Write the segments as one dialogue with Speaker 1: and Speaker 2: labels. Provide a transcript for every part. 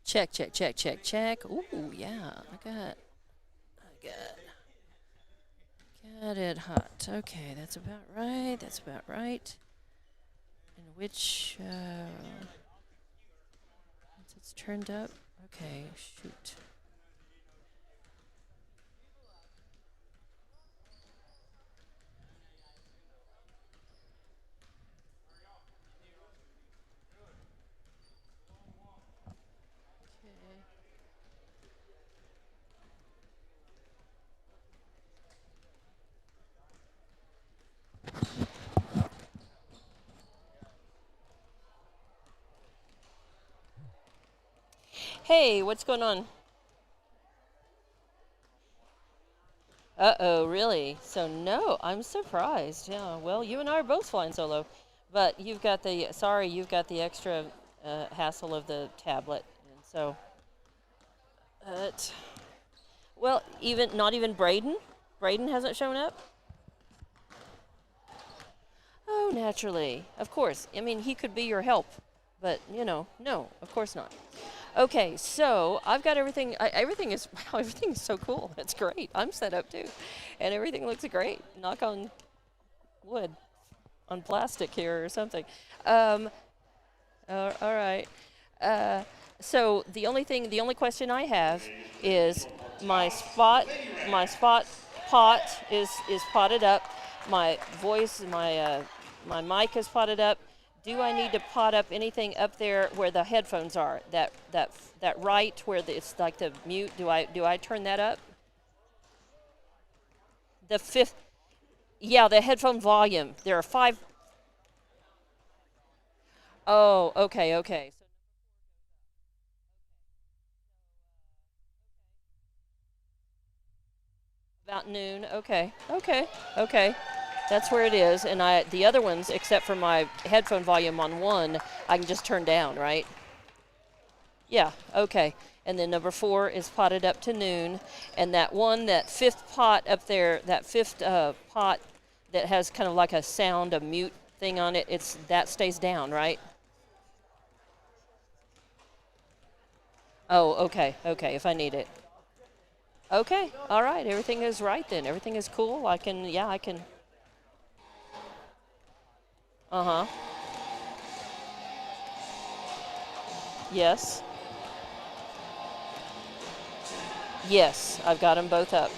Speaker 1: Check, check, check, check, check. Ooh, yeah. Got it hot. Okay, that's about right. That's about right. In which, once it's turned up. Okay, shoot. Okay. Hey, what's going on? Uh-oh, really? So no, I'm surprised. Yeah, well, you and I are both flying solo, but you've got the extra hassle of the tablet, and so, uh, well, not even Braden. Braden hasn't shown up. Oh, naturally, of course. I mean, he could be your help, but no, of course not. Okay, so I've got everything. Everything is wow. Everything is so cool. It's great. I'm set up too, and everything looks great. Knock on wood, on plastic here or something. Um, all right. Uh, so the only question I have is my spot, my spot pot is potted up. My voice, my mic is potted up. Do I need to pot up anything up there where the headphones are? That right where it's like the mute. Do I turn that up? The fifth. Yeah, the headphone volume. There are five. Oh, okay, okay. About noon. Okay. Okay. Okay. That's where it is. And the other ones, except for my headphone volume on one, I can just turn down, right? Yeah. Okay. And then number 4 is potted up to noon. And that fifth pot up there, that fifth pot that has kind of like a sound, a mute thing on it, that stays down, right? Oh, okay. Okay. If I need it. Okay. All right. Everything is right then. Everything is cool. I can. Uh huh. Yes. Yes, I've got them both up.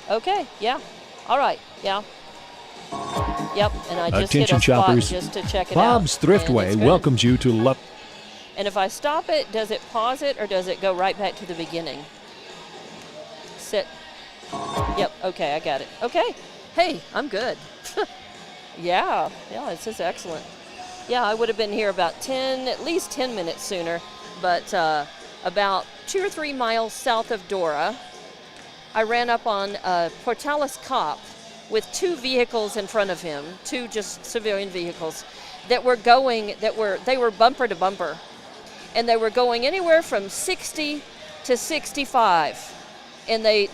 Speaker 1: Okay, yeah. All right, yeah. Yep, and I just hit
Speaker 2: Attention
Speaker 1: a spot
Speaker 2: shoppers,
Speaker 1: just to check it out.
Speaker 2: Bob's Thriftway
Speaker 1: And
Speaker 2: welcomes you to Love.
Speaker 1: And if I stop it, does it pause it or does it go right back to the beginning? Sit. Yep, okay, I got it. Okay. Hey, I'm good. Yeah, this is excellent. Yeah, I would have been here at least 10 minutes sooner, but about 2 or 3 miles south of Dora, I ran up on a Portales cop with 2 vehicles in front of him, 2 just civilian vehicles they were bumper to bumper, and they were going anywhere from 60 to 65, and they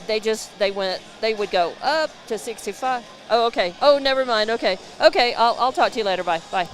Speaker 1: would go up to 65. Oh, okay. Oh, never mind. Okay. Okay. I'll talk to you later. Bye. Bye.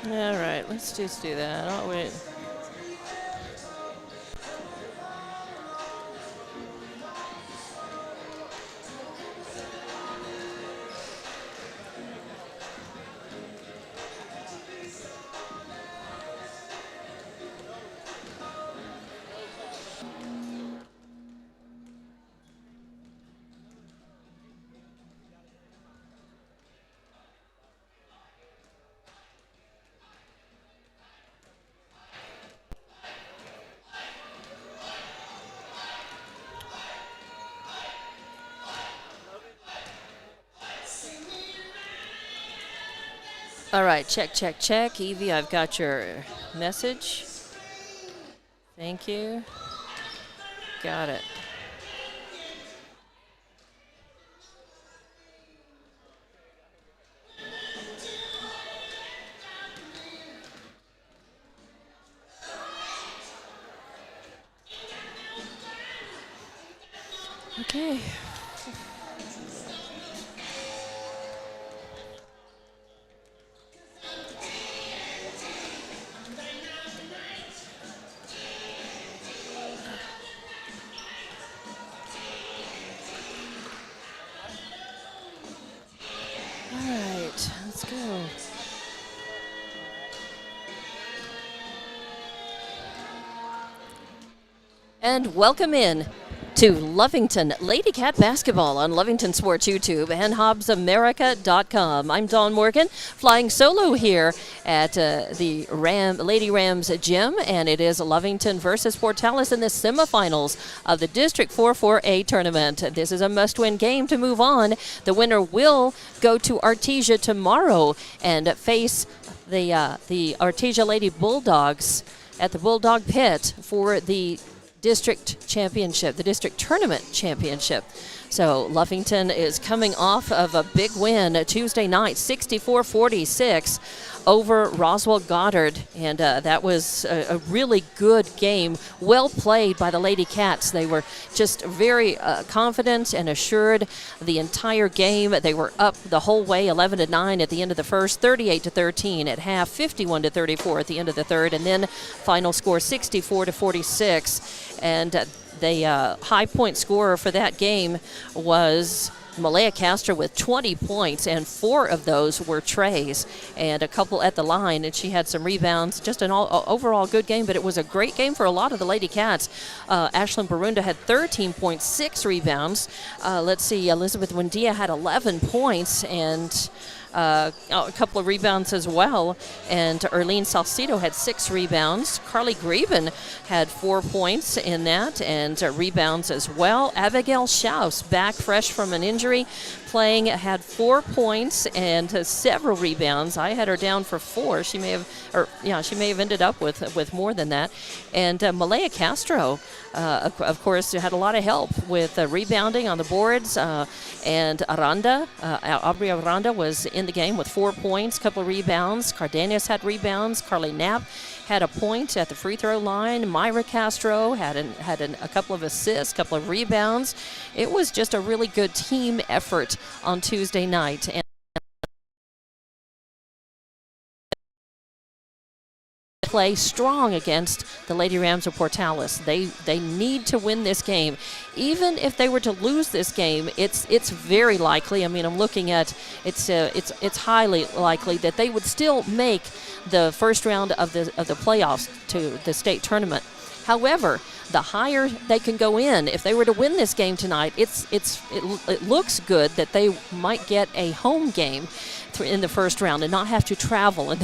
Speaker 1: All right, let's just do that. Oh, wait. All right, check, check, check. Evie, I've got your message. Thank you. Got it. Okay. All right, let's go. And welcome in to Lovington Lady Cat Basketball on Lovington Sports YouTube and HobbsAmerica.com. I'm Dawn Morgan, flying solo here at the Lady Rams gym, and it is Lovington versus Portales in the semifinals of the District 4-4A tournament. This is a must-win game to move on. The winner will go to Artesia tomorrow and face the Artesia Lady Bulldogs at the Bulldog Pit for the district championship, the district tournament championship. So Lovington is coming off of a big win Tuesday night, 64-46 over Roswell Goddard, and that was a really good game, well played by the Lady Cats. They were just very confident and assured the entire game. They were up the whole way, 11-9 at the end of the first, 38-13 at half, 51-34 at the end of the third, and then final score 64-46. And the high point scorer for that game was Malaya Castro with 20 points, and 4 of those were Trey's, and a couple at the line, and she had some rebounds. Just an overall good game, but it was a great game for a lot of the Lady Cats. Ashlyn Barunda had 13.6 rebounds. Let's see, Elizabeth Wendia had 11 points, and a couple of rebounds as well. And Erlene Salcido had 6 rebounds. Carly Greben had 4 points in that, and rebounds as well. Abigail Schaus, back fresh from an injury, playing, had 4 points and several rebounds. I had her down for 4. She may have ended up with more than that. And Malaya Castro, of course, had a lot of help with rebounding on the boards. And Aubrey Aranda was in the game with 4 points, a couple of rebounds. Cardenas had rebounds. Carly Knapp had a point at the free throw line. Myra Castro had a couple of assists, a couple of rebounds. It was just a really good team effort on Tuesday night. And play strong against the Lady Rams of Portales. They need to win this game. Even if they were to lose this game, it's very likely. I mean, I'm looking at it's highly likely that they would still make the first round of the playoffs to the state tournament. However, the higher they can go in, if they were to win this game tonight, it looks good that they might get a home game in the first round and not have to travel, and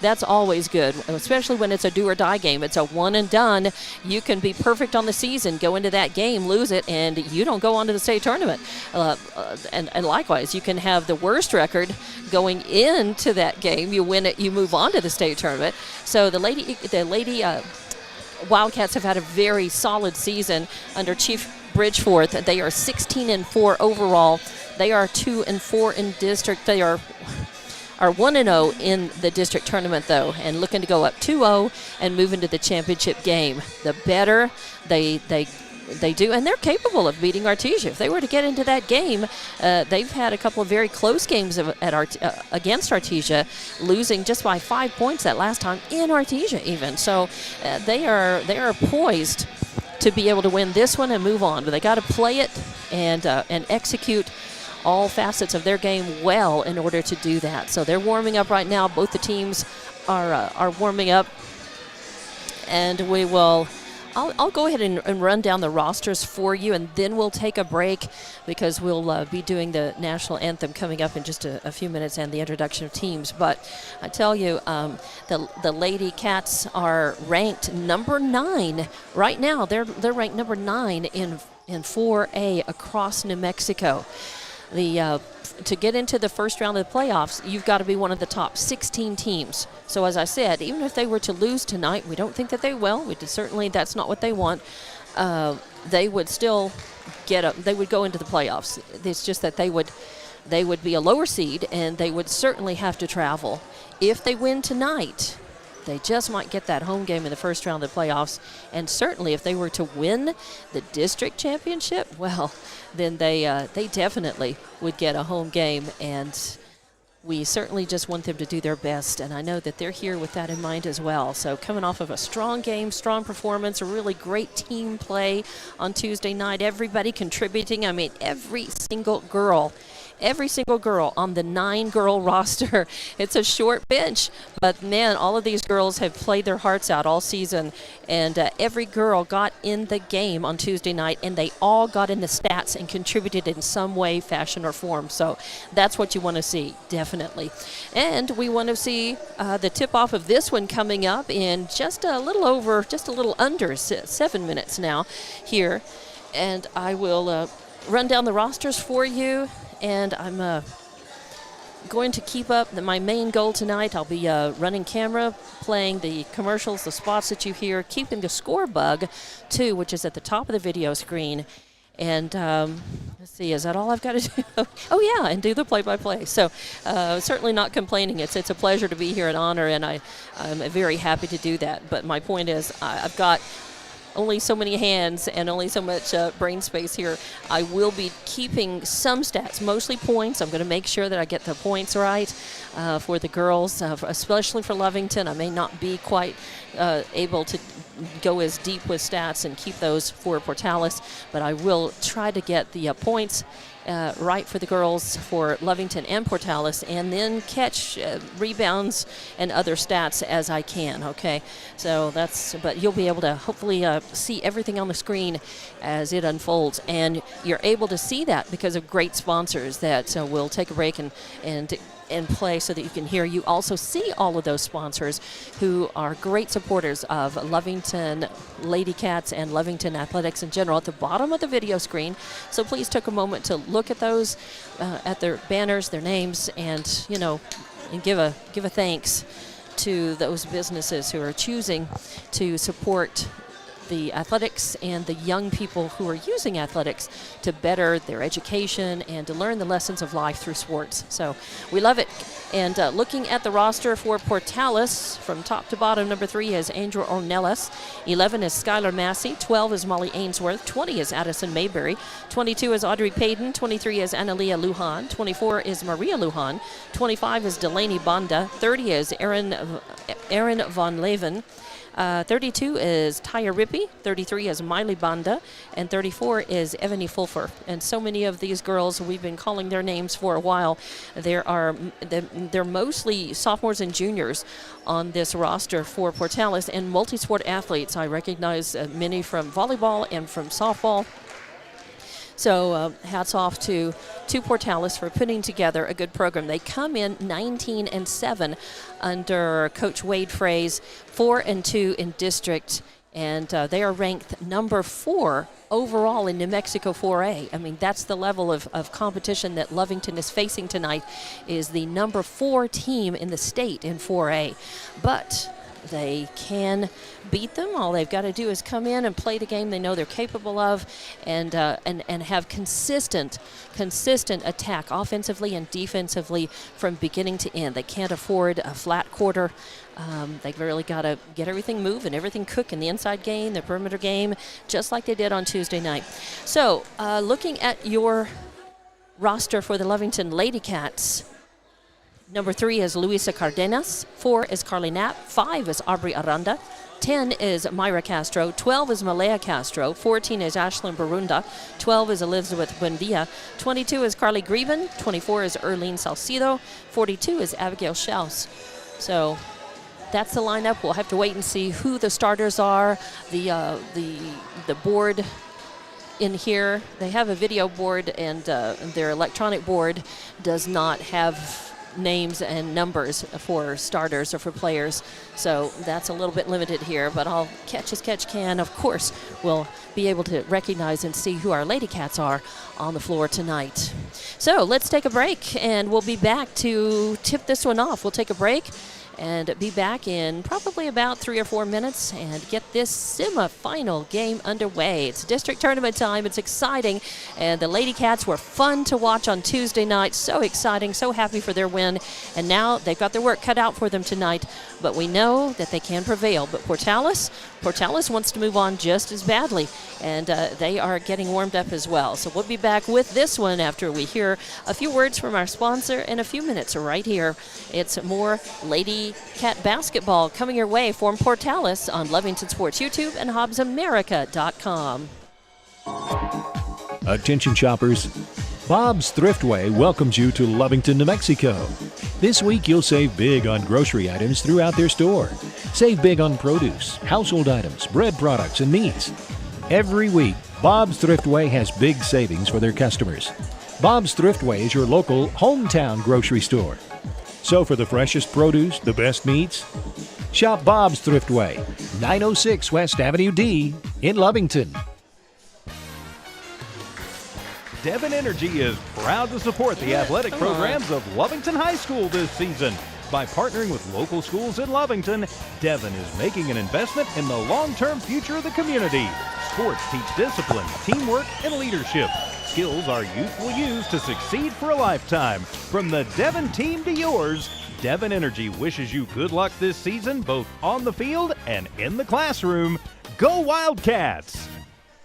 Speaker 1: that's always good, especially when it's a do or die game. It's a one and done. You can be perfect on the season, go into that game, lose it, and you don't go on to the state tournament. And likewise, you can have the worst record going into that game. You win it, you move on to the state tournament. So the lady Wildcats have had a very solid season under Chief Bridgeforth. They are 16-4 overall. They are 2-4 in district. They are 1-0 in the district tournament, though, and looking to go up 2-0 and move into the championship game. The better they They do, and they're capable of beating Artesia. If they were to get into that game, they've had a couple of very close games against Artesia, losing just by 5 points that last time in Artesia even. So they are poised to be able to win this one and move on. But they got to play it and execute all facets of their game well in order to do that. So they're warming up right now. Both the teams are warming up, and we will. I'll go ahead and run down the rosters for you, and then we'll take a break because we'll be doing the national anthem coming up in just a few minutes and the introduction of teams. But I tell you, the Lady Cats are ranked number 9 right now. They're ranked number 9 in 4A across New Mexico. To get into the first round of the playoffs, you've got to be one of the top 16 teams. So as I said, even if they were to lose tonight, we don't think that they will. Certainly that's not what they want. They would still they would go into the playoffs. It's just that they would be a lower seed, and they would certainly have to travel. If they win tonight, they just might get that home game in the first round of the playoffs. And certainly if they were to win the district championship, well, then they definitely would get a home game. And we certainly just want them to do their best. And I know that they're here with that in mind as well. So coming off of a strong game, strong performance, a really great team play on Tuesday night, everybody contributing. I mean, every single girl on the 9-girl roster. It's a short bench, but man, all of these girls have played their hearts out all season, and every girl got in the game on Tuesday night, and they all got in the stats and contributed in some way, fashion, or form. So that's what you want to see, definitely. And we want to see the tip-off of this one coming up in just a little under 7 minutes now here. And I will run down the rosters for you. And I'm going to keep up my main goal tonight. I'll be running camera, playing the commercials, the spots that you hear, keeping the score bug, too, which is at the top of the video screen. And let's see, is that all I've got to do? Oh, yeah, and do the play-by-play. So certainly not complaining. It's a pleasure to be here, an honor, and I'm very happy to do that. But my point is I've got only so many hands and only so much brain space here. I will be keeping some stats, mostly points. I'm going to make sure that I get the points right for the girls, especially for Lovington. I may not be quite able to go as deep with stats and keep those for Portales, but I will try to get the points right for the girls for Lovington and Portales, and then catch rebounds and other stats as I can, okay? So but you'll be able to hopefully see everything on the screen as it unfolds, and you're able to see that because of great sponsors that will take a break and play so that you can hear. You also see all of those sponsors who are great supporters of Lovington Lady Cats and Lovington Athletics in general at the bottom of the video screen. So please take a moment to look at those, at their banners, their names, and and give a thanks to those businesses who are choosing to support the athletics and the young people who are using athletics to better their education and to learn the lessons of life through sports. So we love it. And looking at the roster for Portales, from top to bottom, number 3 is Angel Ornelas, 11 is Skylar Massey, 12 is Molly Ainsworth, 20 is Addison Mayberry, 22 is Audrey Payton, 23 is Analia Lujan, 24 is Maria Lujan, 25 is Delaney Banda, 30 is Erin Von Leven, 32 is Taya Rippey, 33 is Miley Banda, and 34 is Evany Fulfer. And so many of these girls, we've been calling their names for a while. They're mostly sophomores and juniors on this roster for Portales, and multi-sport athletes. I recognize many from volleyball and from softball. So hats off to Portales for putting together a good program. They come in 19-7 under Coach Wade Frey's, 4-2 in district, and they are ranked number 4 overall in New Mexico 4A. I mean, that's the level of competition that Lovington is facing tonight, is the number 4 team in the state in 4A. But they can beat them. All they've got to do is come in and play the game they know they're capable of, and have consistent attack offensively and defensively from beginning to end. They can't afford a flat quarter. They've really got to get everything moving, everything cooking, the inside game, the perimeter game, just like they did on Tuesday night. So looking at your roster for the Lovington Lady Cats, number 3 is Luisa Cardenas, 4 is Carly Knapp, 5 is Aubrey Aranda, 10 is Myra Castro, 12 is Malaya Castro, 14 is Ashlyn Barunda, 12 is Elizabeth Buendia, 22 is Carly Greben, 24 is Erlene Salcido, 42 is Abigail Schaus. So that's the lineup. We'll have to wait and see who the starters are. The board in here, they have a video board, and their electronic board does not have names and numbers for starters or for players, so that's a little bit limited here, but I'll catch as catch can. Of course, we'll be able to recognize and see who our Lady Cats are on the floor tonight. So let's take a break, and we'll be back to tip this one off. We'll take a break and be back in probably about 3 or 4 minutes and get this semifinal game underway. It's district tournament time. It's exciting, and the Lady Cats were fun to watch on Tuesday night. So exciting, so happy for their win, and now they've got their work cut out for them tonight, but we know that they can prevail. But Portales wants to move on just as badly, and they are getting warmed up as well. So we'll be back with this one after we hear a few words from our sponsor in a few minutes right here. It's more Lady Cat basketball coming your way from Portales on Lovington Sports YouTube and HobbsAmerica.com.
Speaker 2: Attention shoppers, Bob's Thriftway welcomes you to Lovington, New Mexico. This week you'll save big on grocery items throughout their store. Save big on produce, household items, bread products, and meats. Every week, Bob's Thriftway has big savings for their customers. Bob's Thriftway is your local hometown grocery store. So for the freshest produce, the best meats, shop Bob's Thriftway, 906 West Avenue D in Lovington.
Speaker 3: Devon Energy is proud to support the athletic programs of Lovington High School this season. By partnering with local schools in Lovington, Devon is making an investment in the long-term future of the community. Sports teach discipline, teamwork, and leadership. Skills our youth will use to succeed for a lifetime. From the Devon team to yours, Devon Energy wishes you good luck this season, both on the field and in the classroom. Go Wildcats!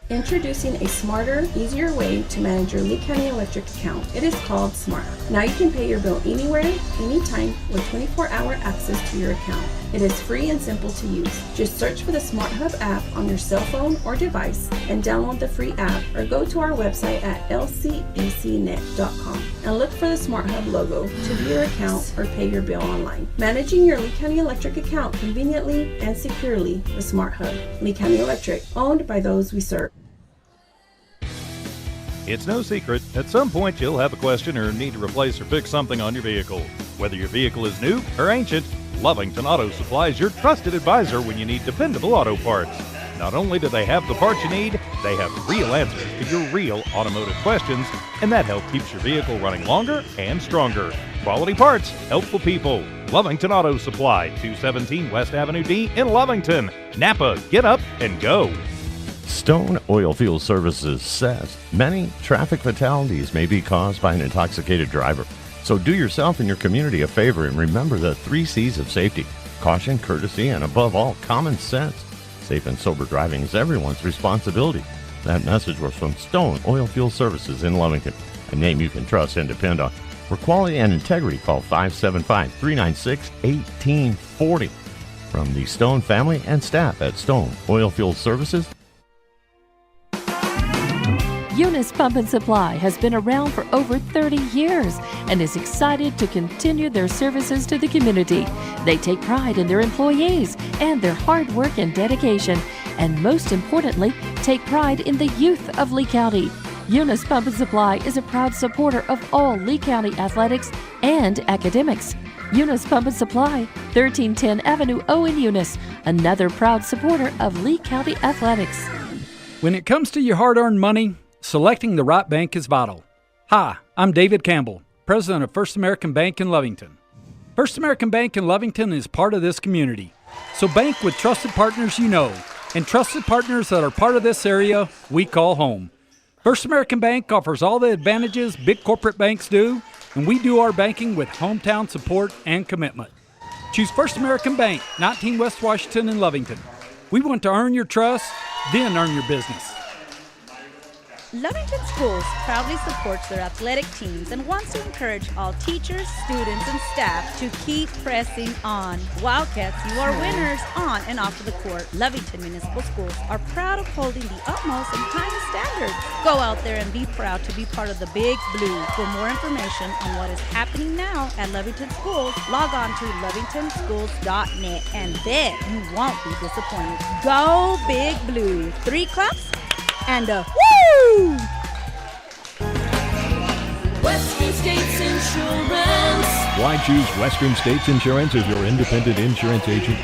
Speaker 4: Introducing a smarter, easier way to manage your Lee County Electric account. It is called SmartHub. Now you can pay your bill anywhere, anytime, with 24-hour access to your account. It is free and simple to use. Just search for the SmartHub app on your cell phone or device and download the free app, or go to our website at lcecnet.com and look for the SmartHub logo to view your account or pay your bill online. Managing your Lee County Electric account conveniently and securely with SmartHub. Lee County Electric, owned by those we serve.
Speaker 3: It's no secret, at some point you'll have a question or need to replace or fix something on your vehicle. Whether your vehicle is new or ancient, Lovington Auto Supply is your trusted advisor when you need dependable auto parts. Not only do they have the parts you need, they have real answers to your real automotive questions, and that help keeps your vehicle running longer and stronger. Quality parts, helpful people. Lovington Auto Supply, 217 West Avenue D in Lovington. Napa, get up and go.
Speaker 5: Stone Oilfield Services says many traffic fatalities may be caused by an intoxicated driver. So do yourself and your community a favor and remember the 3 C's of safety: caution, courtesy, and above all, common sense. Safe and sober driving is everyone's responsibility. That message was from Stone Oilfield Services in Lovington, a name you can trust and depend on. For quality and integrity, call 575-396-1840. From the Stone family and staff at Stone Oilfield Services.
Speaker 6: Eunice Pump and Supply has been around for over 30 years and is excited to continue their services to the community. They take pride in their employees and their hard work and dedication, and most importantly, take pride in the youth of Lee County. Eunice Pump and Supply is a proud supporter of all Lee County athletics and academics. Eunice Pump and Supply, 1310 Avenue O in Eunice, another proud supporter of Lee County athletics.
Speaker 7: When it comes to your hard-earned money, selecting the right bank is vital. Hi, I'm David Campbell, president of First American Bank in Lovington. First American Bank in Lovington is part of this community. So bank with trusted partners you know, and trusted partners that are part of this area we call home. First American Bank offers all the advantages big corporate banks do, and we do our banking with hometown support and commitment. Choose First American Bank, 19 West Washington in Lovington. We want to earn your trust, then earn your business.
Speaker 8: Lovington Schools proudly supports their athletic teams and wants to encourage all teachers, students, and staff to keep pressing on. Wildcats, you are winners on and off of the court. Lovington Municipal Schools are proud of holding the utmost and highest standards. Go out there and be proud to be part of the Big Blue. For more information on what is happening now at Lovington Schools, log on to lovingtonschools.net and bet you won't be disappointed. Go Big Blue. 3 claps and a woo!
Speaker 9: Western States Insurance.
Speaker 2: Why choose Western States Insurance as your independent insurance agent?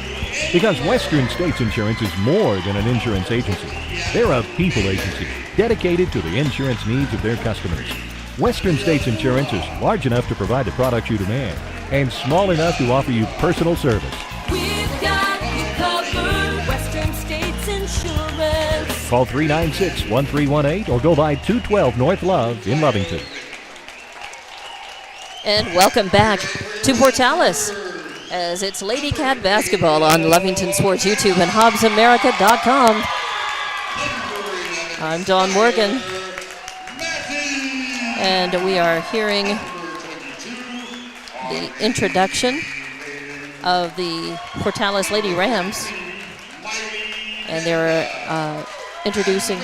Speaker 2: Because Western States Insurance is more than an insurance agency. They're a people agency dedicated to the insurance needs of their customers. Western States Insurance is large enough to provide the products you demand and small enough to offer you personal service.
Speaker 9: We've got you covered. Western States Insurance.
Speaker 2: Call 396-1318 or go by 212 North Love in Lovington.
Speaker 1: And welcome back to Portales as it's Lady Cat basketball on Lovington Sports YouTube and HobbsAmerica.com. I'm Dawn Morgan, and we are hearing the introduction of the Portales Lady Rams, and they're introducing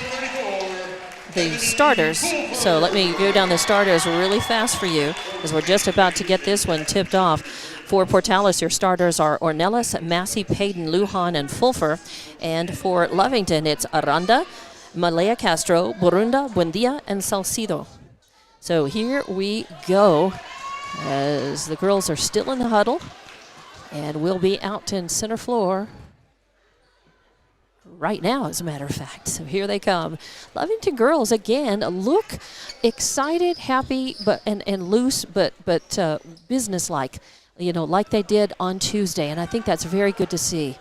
Speaker 1: the starters. So let me go down the starters really fast for you, as we're just about to get this one tipped off. For Portales, your starters are Ornelas, Massey, Payton, Lujan, and Fulfer. And for Lovington, it's Aranda, Malaya Castro, Borunda, Buendia, and Salcido. So here we go, as the girls are still in the huddle, and we'll be out in center floor right now, as a matter of fact. So here they come. Lovington girls again look excited, happy, and loose, but businesslike, like they did on Tuesday. And I think that's very good to see.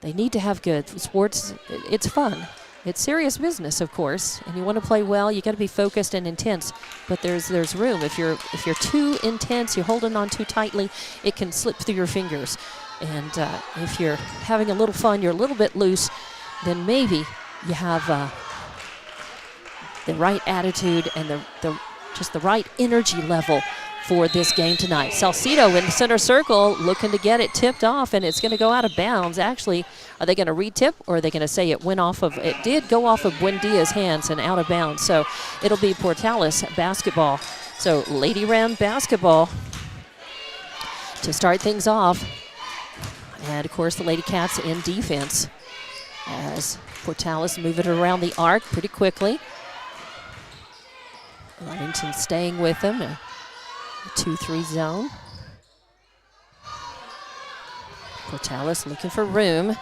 Speaker 1: They need to have good sports. It's fun. It's serious business, of course, and you want to play well. You got to be focused and intense, but there's room. If you're too intense, you're holding on too tightly, it can slip through your fingers. And if you're having a little fun, you're a little bit loose, then maybe you have the right attitude and just the right energy level for this game tonight. Salcido in the center circle looking to get it tipped off, and it's going to go out of bounds. Actually, are they going to re-tip, or are they going to say it went off of, it did go off of Buendia's hands and out of bounds. So it'll be Portales basketball. So Lady Ram basketball to start things off. And of course the Lady Cats in defense as Portales move it around the arc pretty quickly. Lovington staying with them. A 2-3 zone. Portales looking for room.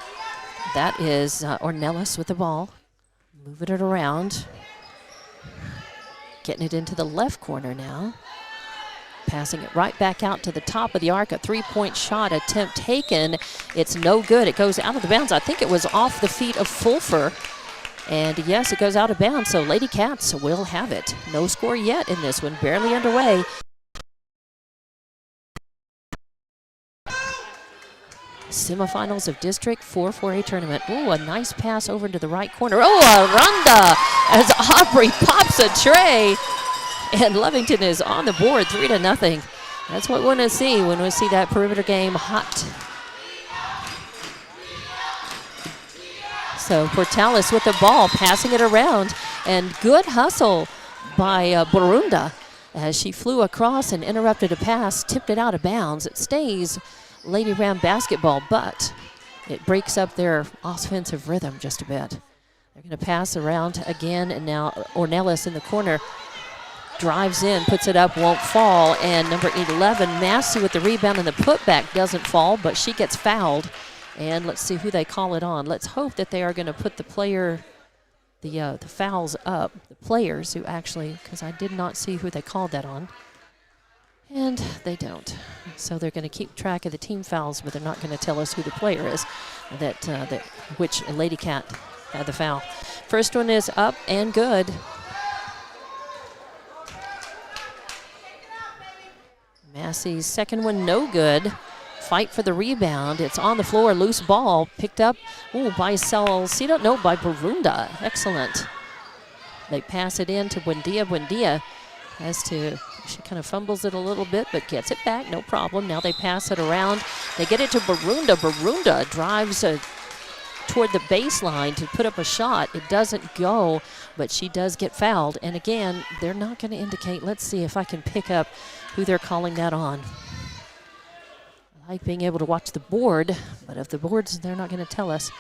Speaker 1: That is Ornelas with the ball. Moving it around. Getting it into the left corner now. Passing it right back out to the top of the arc. A three-point shot attempt taken. It's no good. It goes out of the bounds. I think it was off the feet of Fulfer. And yes, it goes out of bounds. So Lady Cats will have it. No score yet in this one. Barely underway. Semifinals of District 4 4A tournament. Oh, a nice pass over to the right corner. Oh, Aranda as Aubrey pops a tray. And Lovington is on the board, 3-0. That's what we want to see when we see that perimeter game hot. So Portales with the ball, passing it around. And good hustle by Borunda as she flew across and interrupted a pass, tipped it out of bounds. It stays Lady Ram basketball, but it breaks up their offensive rhythm just a bit. They're going to pass around again, and now Ornelas in the corner drives in, puts it up, won't fall, and number 11, Massey with the rebound, and the putback doesn't fall, but she gets fouled. And let's see who they call it on. Let's hope that they are going to put the fouls up, the players who actually, because I did not see who they called that on. And they don't. So they're going to keep track of the team fouls, but they're not going to tell us who the player is, which Lady Cat had the foul. First one is up and good. Massey's second one no good. Fight for the rebound. It's on the floor, loose ball, picked up by Salcedo, no, by Barunda. Excellent. They pass it in to Buendia. Buendia she kind of fumbles it a little bit, but gets it back, no problem. Now they pass it around. They get it to Barunda. Barunda drives toward the baseline to put up a shot. It doesn't go, but she does get fouled. And again, they're not going to indicate. Let's see if I can pick up who they're calling that on. I like being able to watch the board, but if the boards, they're not going to tell us.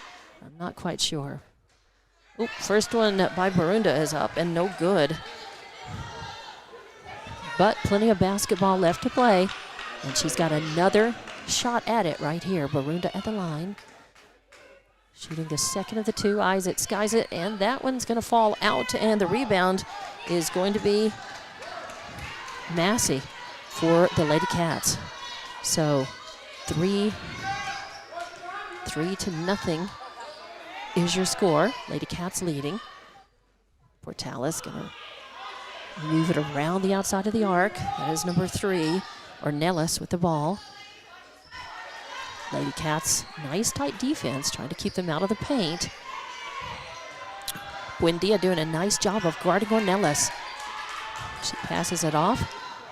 Speaker 1: I'm not quite sure. First one by Barunda is up and no good. But plenty of basketball left to play. And she's got another shot at it right here. Barunda at the line. Shooting the second of the two. Eyes it, skies it, and that one's going to fall out. And the rebound is going to be Massey for the Lady Cats. So 3-0 is your score. Lady Cats leading. Portales going to move it around the outside of the arc. That is number 3, Ornelas with the ball. Lady Cats, nice tight defense, trying to keep them out of the paint. Buendia doing a nice job of guarding Ornelas. She passes it off.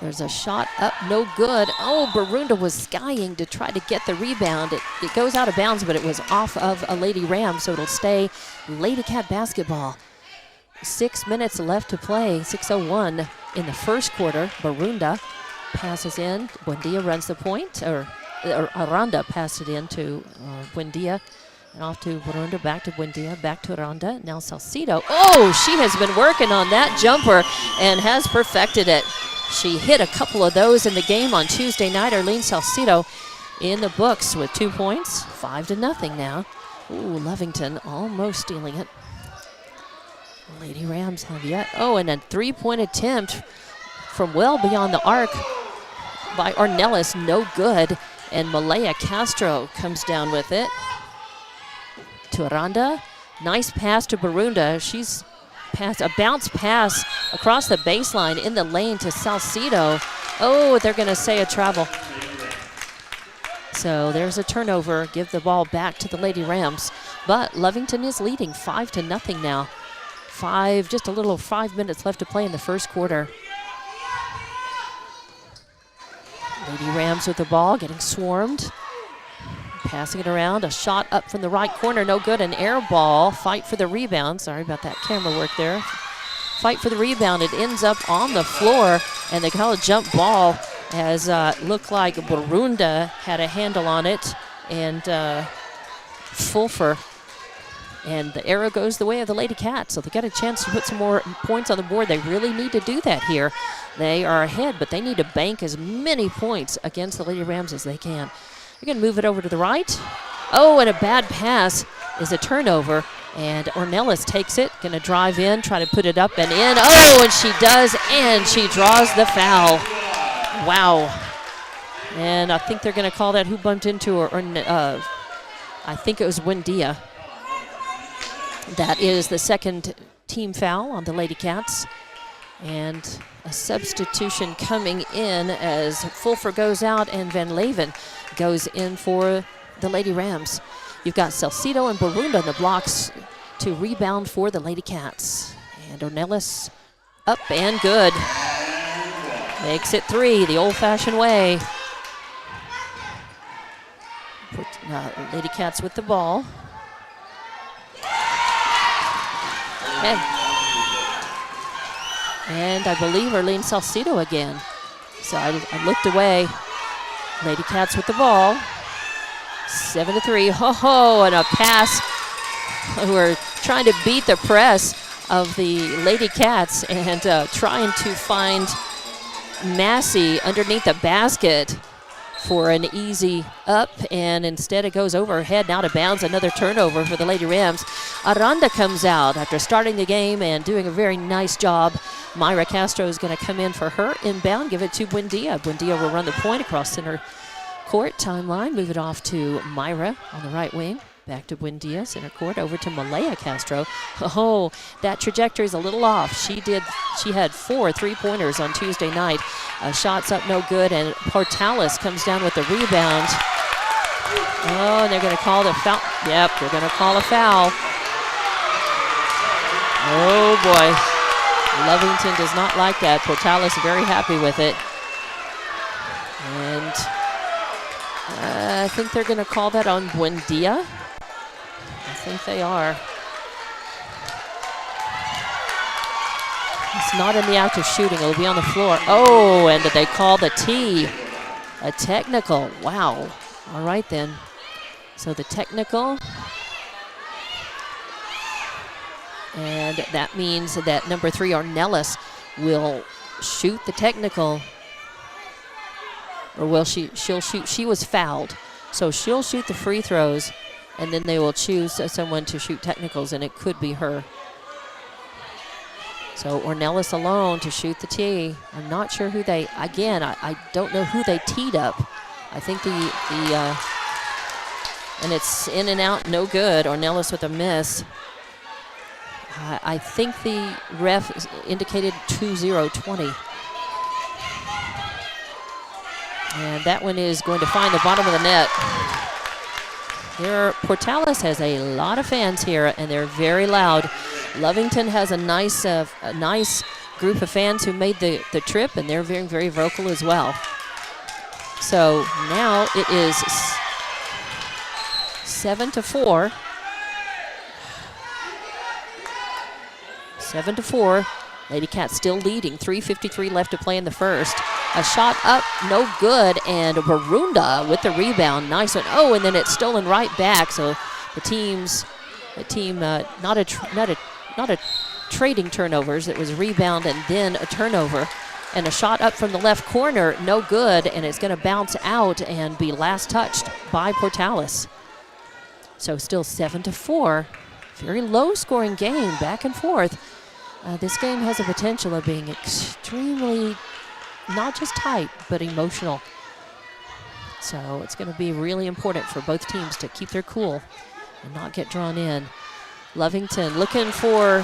Speaker 1: There's a shot up, no good. Barunda was skying to try to get the rebound. It goes out of bounds, but it was off of a Lady Ram, so it'll stay Lady Cat basketball. 6 minutes left to play, 6:01 in the first quarter. Barunda passes in. Buendia runs the point, or Aranda passed it in to Buendia. And off to Barunda, back to Buendia, back to Aranda. Now Salcedo. She has been working on that jumper and has perfected it. She hit a couple of those in the game on Tuesday night. Arlene Salcedo in the books with 2 points, 5-0 now. Lovington almost stealing it. Lady Rams have yet. And a 3-point attempt from well beyond the arc by Ornelas, no good. And Malaya Castro comes down with it. To Aranda. Nice pass to Barunda. She's passed a bounce pass across the baseline in the lane to Salcedo. They're going to say a travel. So there's a turnover. Give the ball back to the Lady Rams. But Lovington is leading 5-0 now. Just a little 5 minutes left to play in the first quarter. Lady Rams with the ball, getting swarmed. Passing it around, a shot up from the right corner, no good, an air ball. Fight for the rebound. Sorry about that camera work there. Fight for the rebound. It ends up on the floor, and they call a jump ball as looked like Barunda had a handle on it, and Fulfer. And the arrow goes the way of the Lady Cats, so they got a chance to put some more points on the board. They really need to do that here. They are ahead, but they need to bank as many points against the Lady Rams as they can. You're going to move it over to the right. And a bad pass is a turnover, and Ornelas takes it, going to drive in, try to put it up and in. And she does, and she draws the foul. Wow. And I think they're going to call that who bumped into her. I think it was Buendia. That is the second team foul on the Lady Cats. And a substitution coming in as Fulfer goes out and Van Leven goes in for the Lady Rams. You've got Salcedo and Barunda in the blocks to rebound for the Lady Cats. And Ornelas up and good. Makes it 3 the old-fashioned way. Lady Cats with the ball. And I believe Arlene Salcedo again. So I looked away. Lady Cats with the ball. 7-3. And a pass. We're trying to beat the press of the Lady Cats and trying to find Massey underneath the basket. for an easy up, and instead it goes over her head and out of bounds. Another turnover for the Lady Rams. Aranda comes out after starting the game and doing a very nice job. Myra Castro is going to come in for her inbound, give it to Buendia. Buendia will run the point across center court timeline, move it off to Myra on the right wing. Back to Buendia, center court, over to Malaya Castro. Oh, that trajectory is a little off. She had 4 3-pointers on Tuesday night. Shots up, no good, and Portales comes down with the rebound. Oh, and they're going to call the foul. Yep, they're going to call a foul. Oh, boy. Lovington does not like that. Portales very happy with it. And I think they're going to call that on Buendia. I think they are. It's not in the act of shooting. It'll be on the floor. Oh, and they call the T. A technical. Wow. All right, then. So the technical. And that means that number 3, Ornelas, will shoot the technical. Or will she'll shoot. She was fouled. So she'll shoot the free throws, and then they will choose someone to shoot technicals, and it could be her. So Ornelas alone to shoot the tee. I'm not sure who they, again, I don't know who they teed up. I think and it's in and out, no good. Ornelas with a miss. I think the ref indicated 2-0-20. And that one is going to find the bottom of the net. Portales has a lot of fans here, and they're very loud. Lovington has a nice group of fans who made the trip, and they're very, very vocal as well. So now it is 7-4. 7-4. Lady Cats still leading. 3:53 left to play in the first. A shot up, no good, and Barunda with the rebound. Nice one. Oh, and then it's stolen right back. So the team, not a trading turnovers. It was a rebound and then a turnover. And a shot up from the left corner, no good, and it's going to bounce out and be last touched by Portales. So still 7-4. Very low-scoring game, back and forth. This game has a potential of being extremely, not just tight, but emotional. So it's going to be really important for both teams to keep their cool and not get drawn in. Lovington looking for,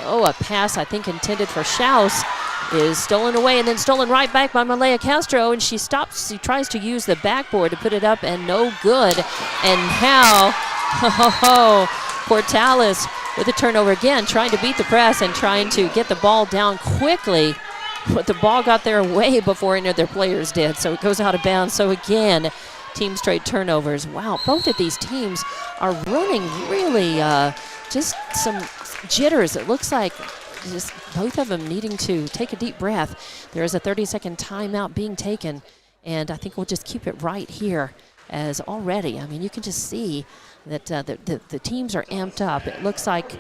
Speaker 1: a pass I think intended for Schaus is stolen away and then stolen right back by Malaya Castro, and she stops. She tries to use the backboard to put it up, and no good. And now, Portales with a turnover again, trying to beat the press and trying to get the ball down quickly. But the ball got there way before any of their players did, so it goes out of bounds. So again, team straight turnovers. Wow, both of these teams are running really just some jitters. It looks like just both of them needing to take a deep breath. There is a 30-second timeout being taken, and I think we'll just keep it right here as already. I mean, you can just see that the teams are amped up. It looks like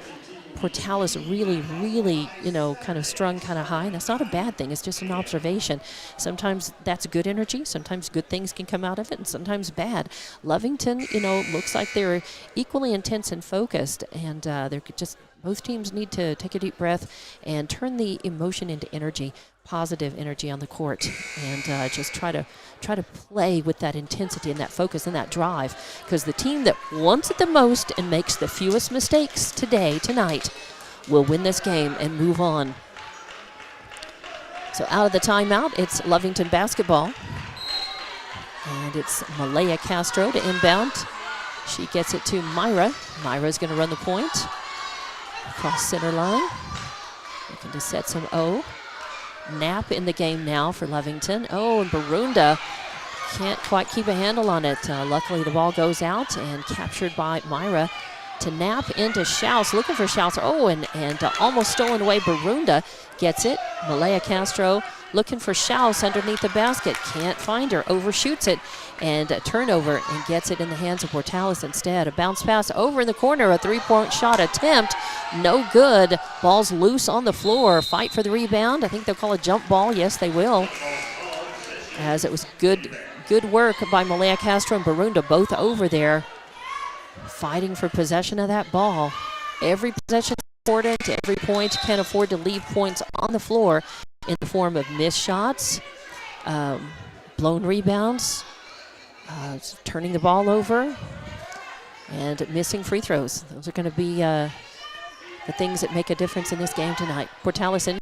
Speaker 1: Portales really, really, kind of strung kind of high. And that's not a bad thing. It's just an observation. Sometimes that's good energy. Sometimes good things can come out of it, and sometimes bad. Lovington, looks like they're equally intense and focused, and they're just both teams need to take a deep breath and turn the emotion into energy, positive energy on the court, and just try to play with that intensity and that focus and that drive, because the team that wants it the most and makes the fewest mistakes tonight will win this game and move on. So out of the timeout, it's Lovington basketball, and it's Malaya Castro to inbound. She gets it to Myra. Myra's going to run the point across center line, looking to set some Knapp in the game now for Lovington. And Barunda can't quite keep a handle on it. Luckily, the ball goes out and captured by Myra to Knapp into Schaus, looking for Schaus. And almost stolen away. Barunda gets it. Malaya Castro looking for Schaus underneath the basket. Can't find her. Overshoots it. And a turnover, and gets it in the hands of Portales instead. A bounce pass over in the corner. A three-point shot attempt. No good. Ball's loose on the floor. Fight for the rebound. I think they'll call a jump ball. Yes, they will. as it was good work by Malaya Castro and Barunda, both over there, fighting for possession of that ball. Every possession is important. Every point can afford to leave points on the floor in the form of missed shots, blown rebounds, turning the ball over, and missing free throws. Those are going to be the things that make a difference in this game tonight. Portales in.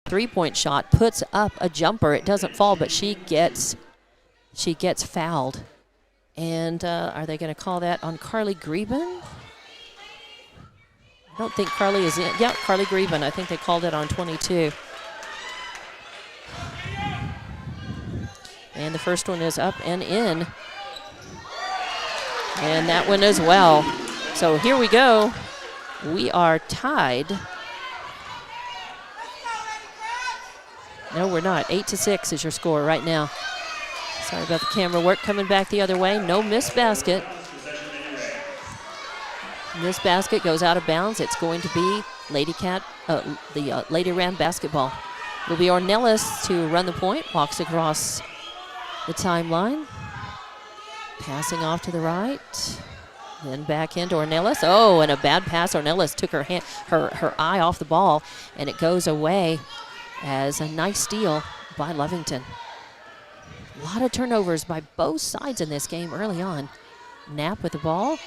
Speaker 1: Three-point shot, puts up a jumper. It doesn't fall, but she gets fouled. And are they going to call that on Carly Greben? I don't think Carly is in. Yeah, Carly Greben. I think they called it on 22. And the first one is up and in. And that one as well. So here we go. We are tied. No, we're not. 8-6 is your score right now. Sorry about the camera work coming back the other way. No missed basket. This basket goes out of bounds. It's going to be Lady Ram basketball. It'll be Ornelas to run the point. Walks across the timeline. Passing off to the right. Then back into Ornelas. Oh, and a bad pass. Ornelas took her eye off the ball, and it goes away as a nice steal by Lovington. A lot of turnovers by both sides in this game early on. Knapp with the ball.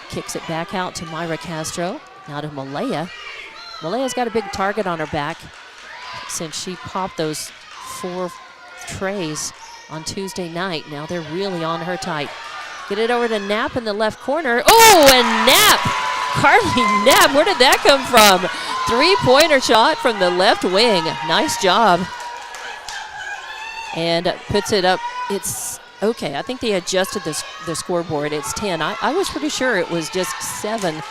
Speaker 1: Kicks it back out to Myra Castro. Now to Malaya. Malaya's got a big target on her back since she popped those 4 trays on Tuesday night. Now they're really on her tight. Get it over to Knapp in the left corner. Oh, and Knapp! Carly Knapp, where did that come from? 3-pointer shot from the left wing. Nice job. And puts it up. It's okay. I think they adjusted the scoreboard. It's 10. I was pretty sure it was just 7-6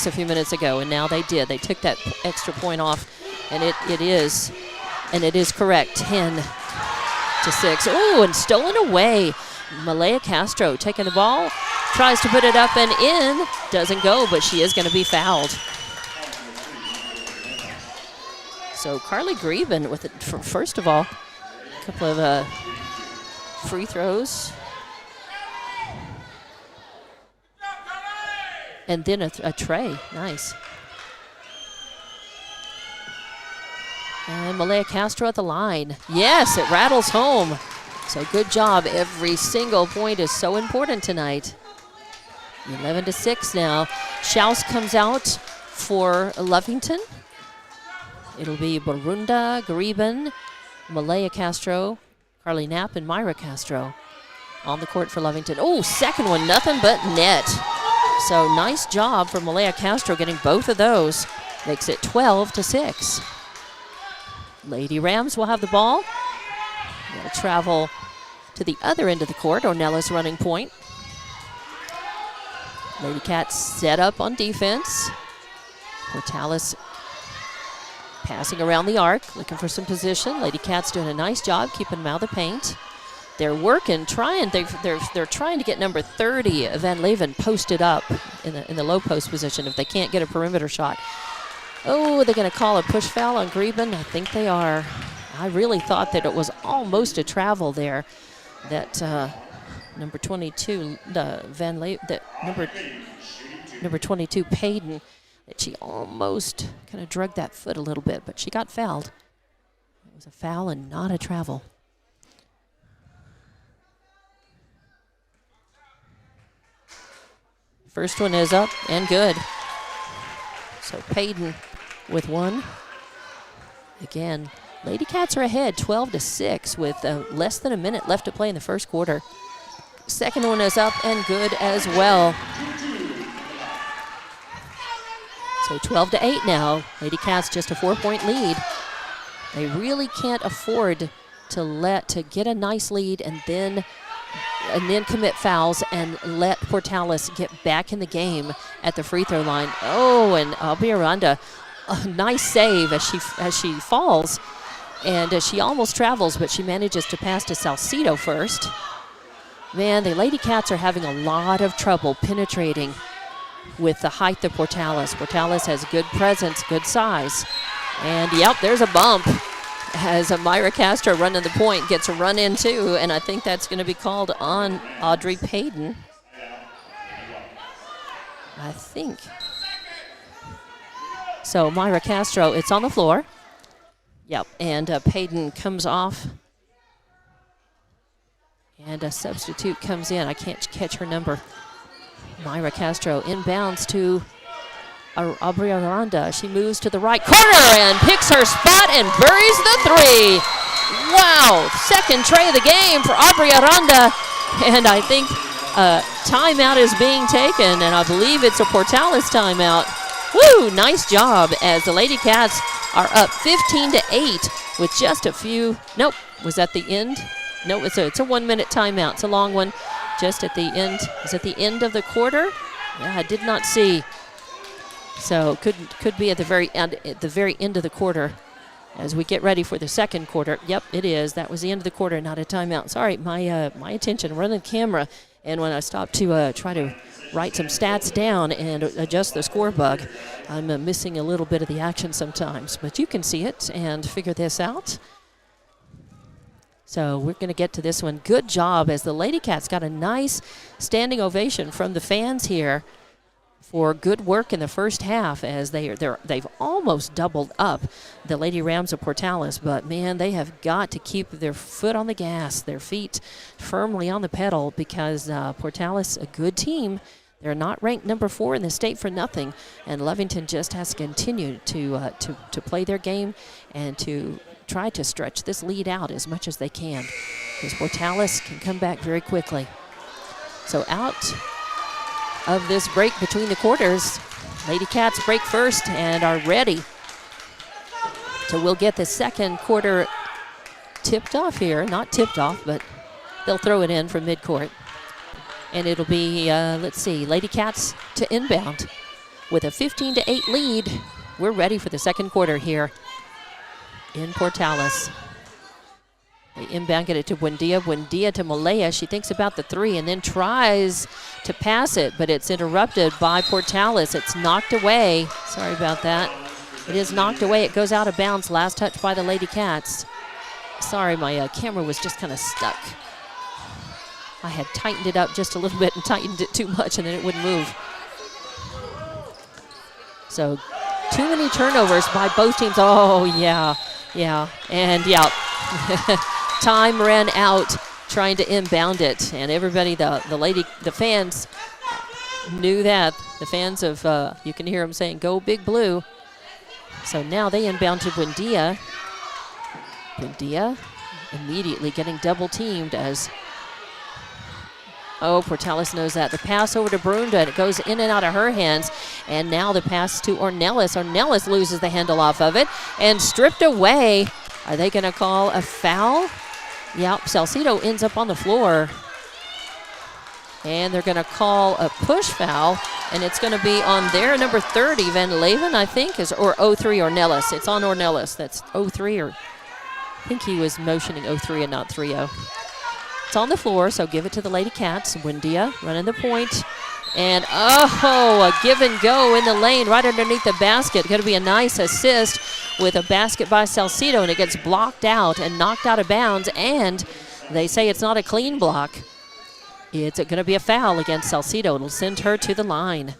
Speaker 1: a few minutes ago, and now they did. They took that extra point off, and it is correct. 10-6. Oh, and stolen away. Malaya Castro taking the ball, tries to put it up and in. Doesn't go, but she is going to be fouled. So Carly Greben with it, first of all, a couple of free throws. And then a tray. Nice. And Malaya Castro at the line. Yes, it rattles home. So good job. Every single point is so important tonight. 11-6 now. Schaus comes out for Lovington. It'll be Barunda, Greben, Malaya Castro, Carly Knapp, and Myra Castro on the court for Lovington. Oh, second one, nothing but net. So nice job for Malaya Castro getting both of those. Makes it 12-6. Lady Rams will have the ball. They'll travel to the other end of the court. Ornelas running point. Lady Cats set up on defense. Portales passing around the arc, looking for some position. Lady Cats doing a nice job keeping them out of the paint. They're working, they're trying to get number 30, Van Leven, posted up in the low post position if they can't get a perimeter shot. Oh, they're going to call a push foul on Greben? I think they are. I really thought that it was almost a travel there. That number 22, Van Leven, that number 22, Payton, that she almost kind of drugged that foot a little bit, but she got fouled. It was a foul and not a travel. First one is up and good. So Payton with one. Again, Lady Cats are ahead 12-6 with less than a minute left to play in the first quarter. Second one is up and good as well. So 12-8 now. Lady Cats just a 4-point lead. They really can't afford to get a nice lead and then commit fouls and let Portales get back in the game at the free throw line. Oh, and Albiranda, a nice save as she falls, and she almost travels, but she manages to pass to Salcido first. Man, the Lady Cats are having a lot of trouble penetrating with the height of Portales. Portales has good presence, good size. And, yep, there's a bump as Myra Castro running the point gets a run in, too, and I think that's going to be called on Audrey Payton. I think. So Myra Castro, it's on the floor. Yep, and Payton comes off. And a substitute comes in. I can't catch her number. Myra Castro inbounds to Aubrey Aranda. She moves to the right corner and picks her spot and buries the three. Wow, second tray of the game for Aubrey Aranda. And I think timeout is being taken, and I believe it's a Portales timeout. Woo, nice job as the Lady Cats are up 15-8 with just a few. Nope, was that the end? No, it's a 1 minute timeout. It's a long one. Just at the end. Is it the end of the quarter? Yeah, I did not see. So could be at the very end of the quarter as we get ready for the second quarter. Yep, it is. That was the end of the quarter, not a timeout. Sorry, my attention running the camera, and when I stopped to try to write some stats down and adjust the score bug, I'm missing a little bit of the action sometimes. But you can see it and figure this out. So we're going to get to this one. Good job as the Lady Cats got a nice standing ovation from the fans here for good work in the first half as they've almost doubled up the Lady Rams of Portales. But, man, they have got to keep their foot on the gas, their feet firmly on the pedal because Portales, a good team, they're not ranked number 4 in the state for nothing. And Lovington just has to continue to play their game and to try to stretch this lead out as much as they can because Portales can come back very quickly. So out of this break between the quarters, Lady Cats break first and are ready. So we'll get the second quarter tipped off here. Not tipped off, but they'll throw it in from midcourt. And it'll be, let's see, Lady Cats to inbound with a 15-8 lead. We're ready for the second quarter here in Portales. They inbound, get it to Buendia. Buendia to Malaya. She thinks about the three and then tries to pass it, but it's interrupted by Portales. It's knocked away. Sorry about that. It is knocked away. It goes out of bounds. Last touch by the Lady Cats. Sorry, my camera was just kind of stuck. I had tightened it up just a little bit and tightened it too much, and then it wouldn't move. So too many turnovers by both teams. Oh, yeah. And, yeah. Time ran out trying to inbound it, and everybody, the fans knew that. The fans of, you can hear them saying, "Go Big Blue." So now they inbound to Buendia. Buendia immediately getting double teamed as, Portales knows that. The pass over to Brunda, and it goes in and out of her hands. And now the pass to Ornelas. Ornelas loses the handle off of it and stripped away. Are they going to call a foul? Yep, Salcido ends up on the floor. And they're going to call a push foul, and it's going to be on their number 30, Van Leven, I think, or 03 Ornelas. It's on Ornelas. That's 03, or I think he was motioning 03 and not 30. It's on the floor, so give it to the Lady Cats. Buendia running the point. And, a give and go in the lane right underneath the basket. Going to be a nice assist with a basket by Salcido, and it gets blocked out and knocked out of bounds. And they say it's not a clean block. It's going to be a foul against Salcido. It'll send her to the line.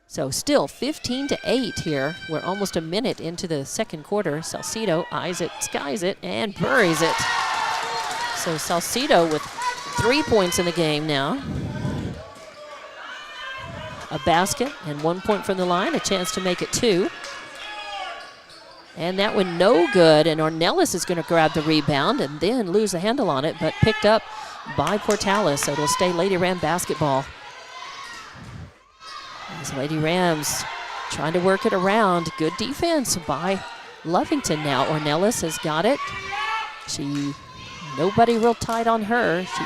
Speaker 1: So still 15-8 here. We're almost a minute into the second quarter. Salcido eyes it, skies it, and buries it. So Salcido with 3 points in the game now. A basket and 1 point from the line, a chance to make it 2. And that one no good, and Ornelas is going to grab the rebound and then lose the handle on it, but picked up by Portales, so it'll stay Lady Ram basketball. As Lady Rams trying to work it around. Good defense by Lovington now. Ornelas has got it. Nobody real tight on her. She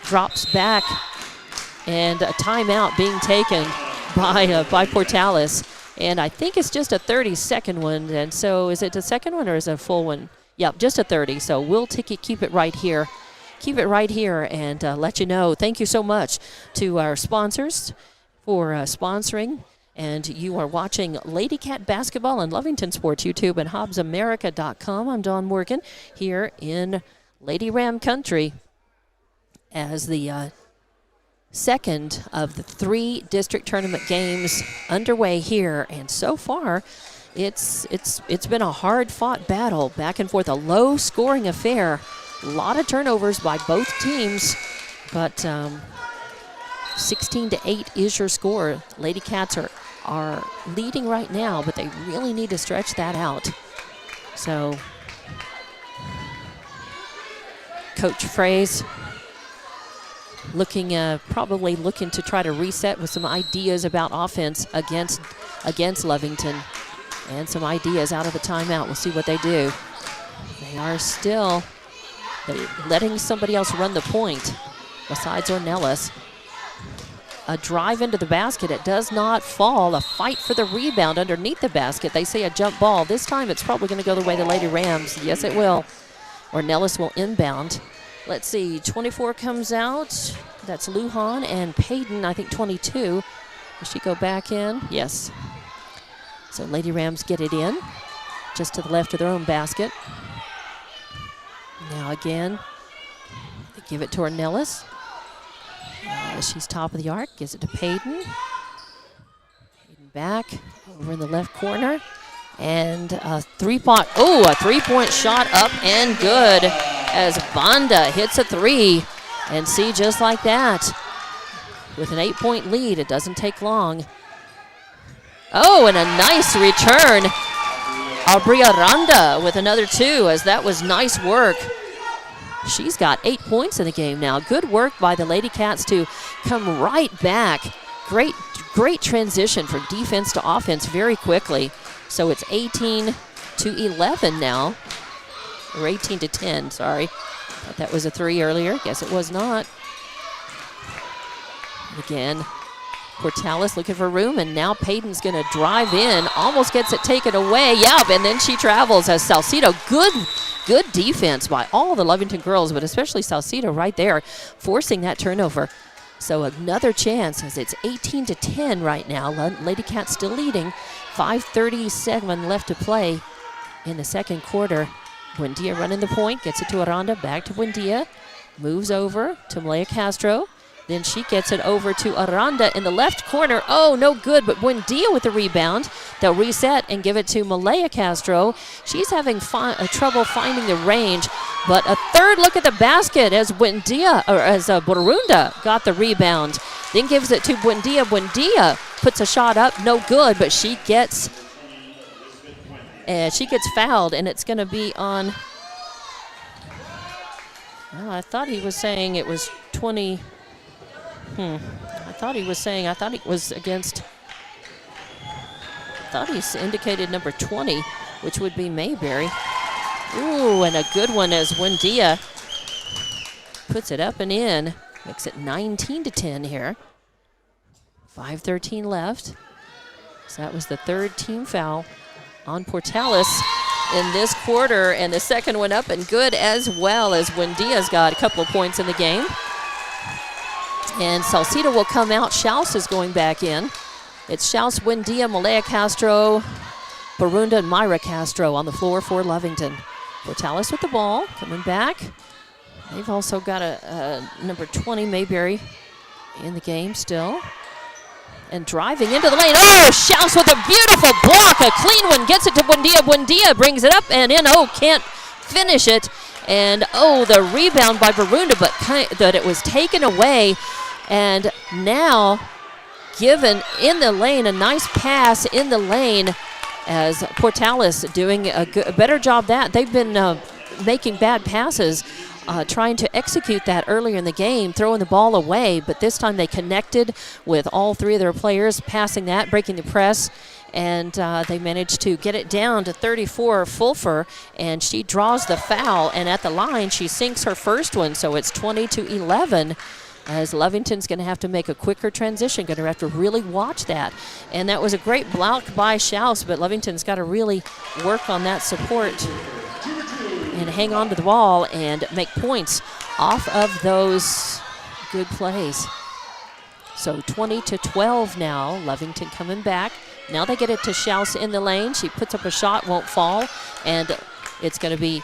Speaker 1: drops back, and a timeout being taken by Portales. And I think it's just a 30-second one. And so is it a second one or is it a full one? Yep, just a 30. So we'll keep it right here keep it right here and let you know. Thank you so much to our sponsors for sponsoring. And you are watching Lady Cat Basketball on Lovington Sports YouTube and HobbsAmerica.com. I'm Dawn Morgan here in Lady Ram Country as the second of the 3 district tournament games underway here. And so far, it's been a hard-fought battle, back and forth, a low-scoring affair. A lot of turnovers by both teams, but 16-8 is your score. Lady Cats are leading right now, but they really need to stretch that out. So, Coach Fraze probably looking to try to reset with some ideas about offense against Lovington, and some ideas out of the timeout. We'll see what they do. They are still letting somebody else run the point besides Ornelas. A drive into the basket. It does not fall. A fight for the rebound underneath the basket. They say a jump ball. This time it's probably going to go the way of the Lady Rams. Yes, it will. Ornelas will inbound. Let's see. 24 comes out. That's Lujan and Payton, I think 22. Will she go back in? Yes. So Lady Rams get it in just to the left of their own basket. Now again, they give it to Ornelas. She's top of the arc, gives it to Payton. Payton back, over in the left corner. And a three-point shot up and good as Banda hits a 3. And see, just like that, with an 8-point lead, it doesn't take long. Oh, and a nice return. Aubrey Aranda with another 2, as that was nice work. She's got 8 points in the game now. Good work by the Lady Cats to come right back. Great transition from defense to offense very quickly. So it's 18-11 now. Or 18-10, sorry. Thought that was a 3 earlier. Guess it was not. Again, Portales looking for room, and now Payton's going to drive in. Almost gets it taken away. Yep, and then she travels as Salcido. Good defense by all the Lovington girls, but especially Salcido right there, forcing that turnover. So another chance, as it's 18-10 right now. Lady Cats still leading. 5:37 left to play in the second quarter. Buendia running the point, gets it to Aranda, back to Buendia. Moves over to Malaya Castro. Then she gets it over to Aranda in the left corner. Oh, no good, but Buendia with the rebound. They'll reset and give it to Malaya Castro. She's having trouble finding the range, but a third look at the basket as Borunda got the rebound. Then gives it to Buendia. Buendia puts a shot up, no good, but she gets fouled, and it's going to be on. Well, I thought he was saying it was 20. I thought he was against. I thought he indicated number 20, which would be Mayberry. Ooh, and a good one as Buendia puts it up and in. Makes it 19-10 here. 5:13 left. So that was the third team foul on Portales in this quarter, and the second one up and good as well, as Buendia's got a couple of points in the game. And Salcido will come out. Schaus is going back in. It's Schaus, Buendia, Malaya Castro, Borunda, and Myra Castro on the floor for Lovington. Portales with the ball, coming back. They've also got a number 20, Mayberry, in the game still. And driving into the lane. Oh, Schaus with a beautiful block. A clean one. Gets it to Buendia. Buendia brings it up and in. Oh, can't finish it. And, oh, the rebound by Borunda, but that it was taken away. And now given in the lane, a nice pass in the lane as Portales doing a better job that. They've been making bad passes, trying to execute that earlier in the game, throwing the ball away, but this time they connected with all three of their players, passing that, breaking the press, and they managed to get it down to 34 Fulfer, and she draws the foul, and at the line she sinks her first one, so it's 20-11. As Lovington's going to have to make a quicker transition, going to have to really watch that. And that was a great block by Schaus, but Lovington's got to really work on that support and hang on to the ball and make points off of those good plays. So 20-12 now. Lovington coming back. Now they get it to Schaus in the lane. She puts up a shot, won't fall, and it's going to be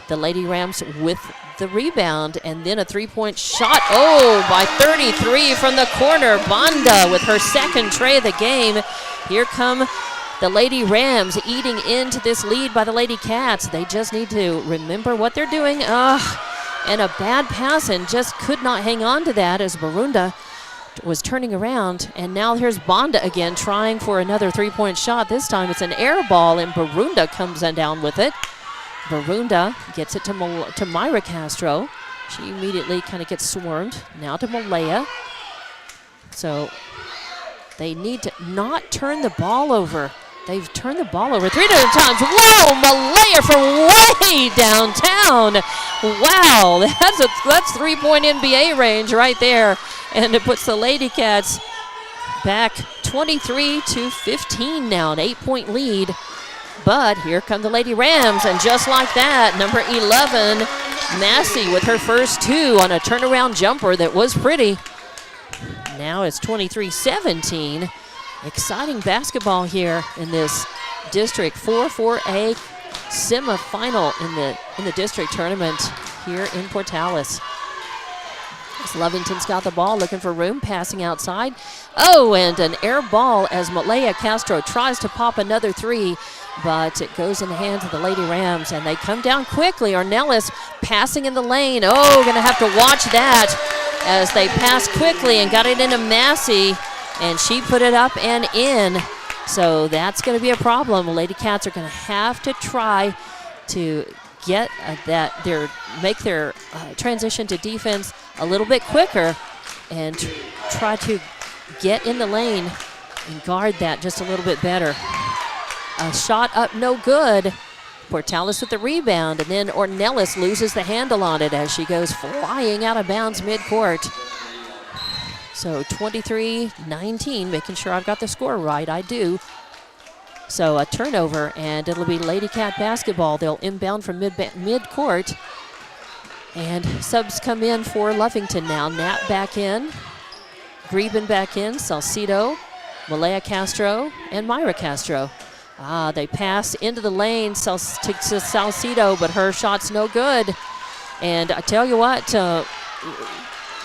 Speaker 1: the Lady Rams with the rebound, and then a three-point shot. Oh, by 33 from the corner. Banda with her second tray of the game. Here come the Lady Rams eating into this lead by the Lady Cats. They just need to remember what they're doing. And a bad pass, and just could not hang on to that as Barunda was turning around. And now here's Banda again trying for another three-point shot. This time it's an air ball, and Barunda comes down with it. Barunda gets it to Myra Castro. She immediately kind of gets swarmed. Now to Malaya. So they need to not turn the ball over. They've turned the ball over 3 different times. Whoa, Malaya from way downtown. Wow, that's three-point NBA range right there. And it puts the Lady Cats back 23-15 now, an 8-point lead. But here come the Lady Rams, and just like that, number 11, Massey with her first two on a turnaround jumper that was pretty. Now it's 23-17. Exciting basketball here in this District 4-4A semifinal in the district tournament here in Portales. As Lovington's got the ball, looking for room, passing outside. Oh, and an air ball as Malaya Castro tries to pop another three, but it goes in the hands of the Lady Rams, and they come down quickly. Ornelas passing in the lane. Oh, gonna have to watch that as they pass quickly and got it into Massey, and she put it up and in. So that's gonna be a problem. Lady Cats are gonna have to try to get make their transition to defense a little bit quicker and try to get in the lane and guard that just a little bit better. A shot up, no good. Portales with the rebound, and then Ornelas loses the handle on it as she goes flying out of bounds midcourt. So 23-19, making sure I've got the score right. I do. So a turnover, and it'll be Lady Cat basketball. They'll inbound from midcourt. And subs come in for Lovington now. Knapp back in, Greben back in, Salcido, Malaya Castro, and Myra Castro. They pass into the lane to Salcido, but her shot's no good. And I tell you what,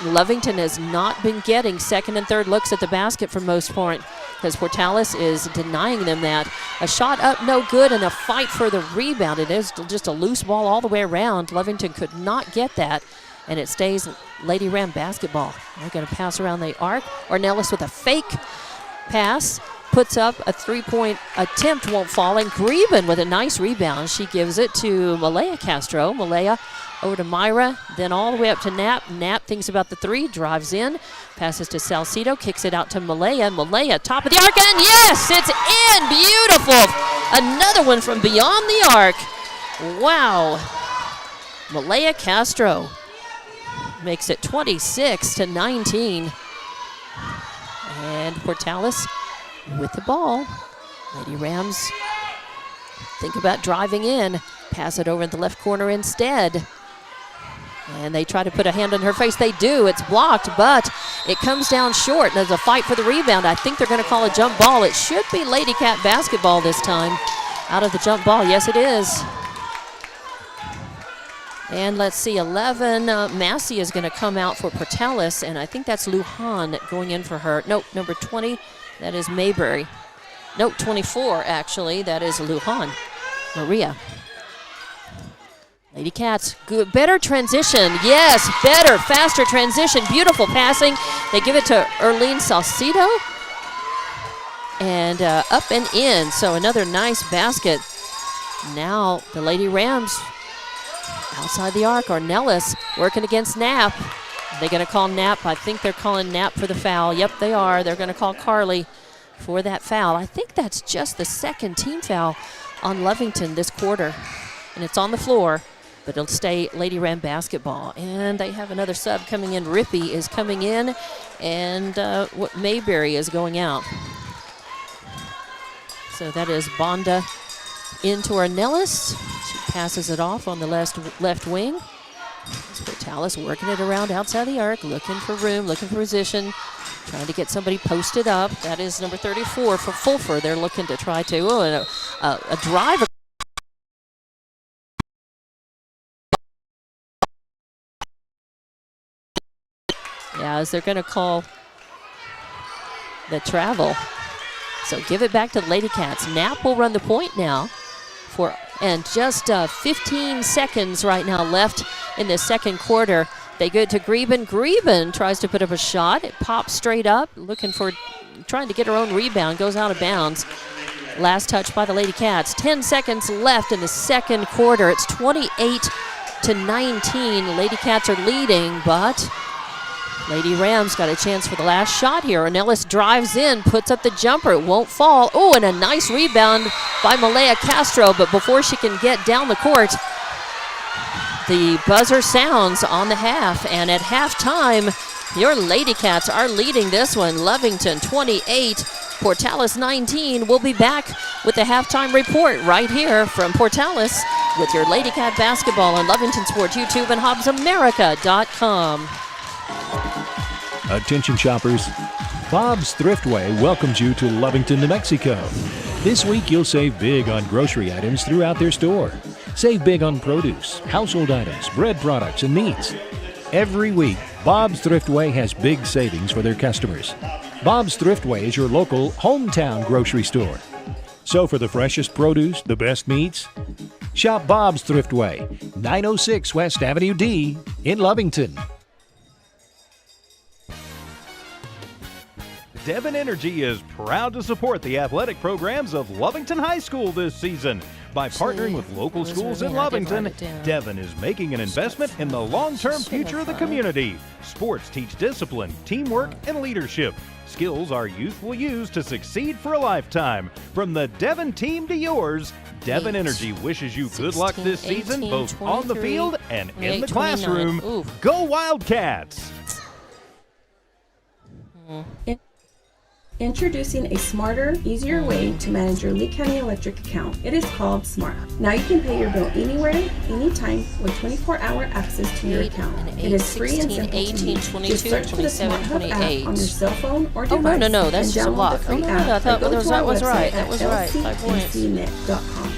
Speaker 1: Lovington has not been getting second and third looks at the basket for most part, because Portales is denying them that. A shot up, no good, and a fight for the rebound. It is just a loose ball all the way around. Lovington could not get that, and it stays Lady Ram basketball. They're going to pass around the arc. Ornelas with a fake pass, puts up a three-point attempt, won't fall, and Greben with a nice rebound. She gives it to Malaya Castro. Malaya over to Myra, then all the way up to Knapp. Knapp thinks about the three, drives in, passes to Salcido, kicks it out to Malaya. Malaya, top of the arc, and yes, it's in! Beautiful! Another one from beyond the arc. Wow. Malaya Castro makes it 26-19. And Portales with the ball. Lady Rams think about driving in, pass it over in the left corner instead. And they try to put a hand on her face. They do. It's blocked, but it comes down short. There's a fight for the rebound. I think they're going to call a jump ball. It should be Lady Cat basketball this time. Out of the jump ball. Yes, it is. And let's see, 11. Massey is going to come out for Portales, and I think that's Lujan going in for her. Nope, number 20, that is Mayberry. Nope, 24, actually, that is Lujan. Maria. Lady Cats, good, better transition. Yes, better, faster transition. Beautiful passing. They give it to Erlene Salcido. And up and in, so another nice basket. Now the Lady Rams outside the arc. Ornelas working against Knapp. Are they going to call Knapp? I think they're calling Knapp for the foul. Yep, they are. They're going to call Carly for that foul. I think that's just the second team foul on Lovington this quarter. And it's on the floor, but it'll stay Lady Ram basketball. And they have another sub coming in. Rippey is coming in, and Mayberry is going out. So that is Banda into Ornelas. She passes it off on the left wing. Portales working it around outside the arc, looking for room, looking for position, trying to get somebody posted up. That is number 34 for Fulfer. They're looking to try to, and a drive. Yeah, as they're going to call the travel. So give it back to the Lady Cats. Knapp will run the point now. And just 15 seconds right now left in the second quarter. They go to Greben. Greben tries to put up a shot. It pops straight up, trying to get her own rebound, goes out of bounds. Last touch by the Lady Cats. 10 seconds left in the second quarter. It's 28-19. Lady Cats are leading, but Lady Rams got a chance for the last shot here. And Ellis drives in, puts up the jumper. It won't fall. Oh, and a nice rebound by Malaya Castro. But before she can get down the court, the buzzer sounds on the half. And at halftime, your Lady Cats are leading this one. Lovington 28, Portales 19. We'll be back with the halftime report right here from Portales with your Lady Cat basketball on Lovington Sports YouTube and HobbsAmerica.com.
Speaker 2: Attention shoppers, Bob's Thriftway welcomes you to Lovington, New Mexico. This week you'll save big on grocery items throughout their store. Save big on produce, household items, bread products, and meats. Every week, Bob's Thriftway has big savings for their customers. Bob's Thriftway is your local hometown grocery store. So for the freshest produce, the best meats, shop Bob's Thriftway, 906 West Avenue D in Lovington.
Speaker 3: Devon Energy is proud to support the athletic programs of Lovington High School this season. By partnering with local schools in Lovington, Devon is making an investment in the long-term future of the community. Sports teach discipline, teamwork, and leadership. Skills our youth will use to succeed for a lifetime. From the Devon team to yours, Devon Energy wishes you good luck this season, both on the field and in the classroom. Go Wildcats!
Speaker 4: Introducing a smarter, easier way to manage your Lee County Electric account. It is called Smart. Now you can pay your bill anywhere, anytime, with 24-hour access to your account. It is free and simple to use. Just search for the Smart Hub app on your cell phone or device.
Speaker 1: No, that's just a block.
Speaker 4: I
Speaker 1: thought that was right. That was right. 5 points.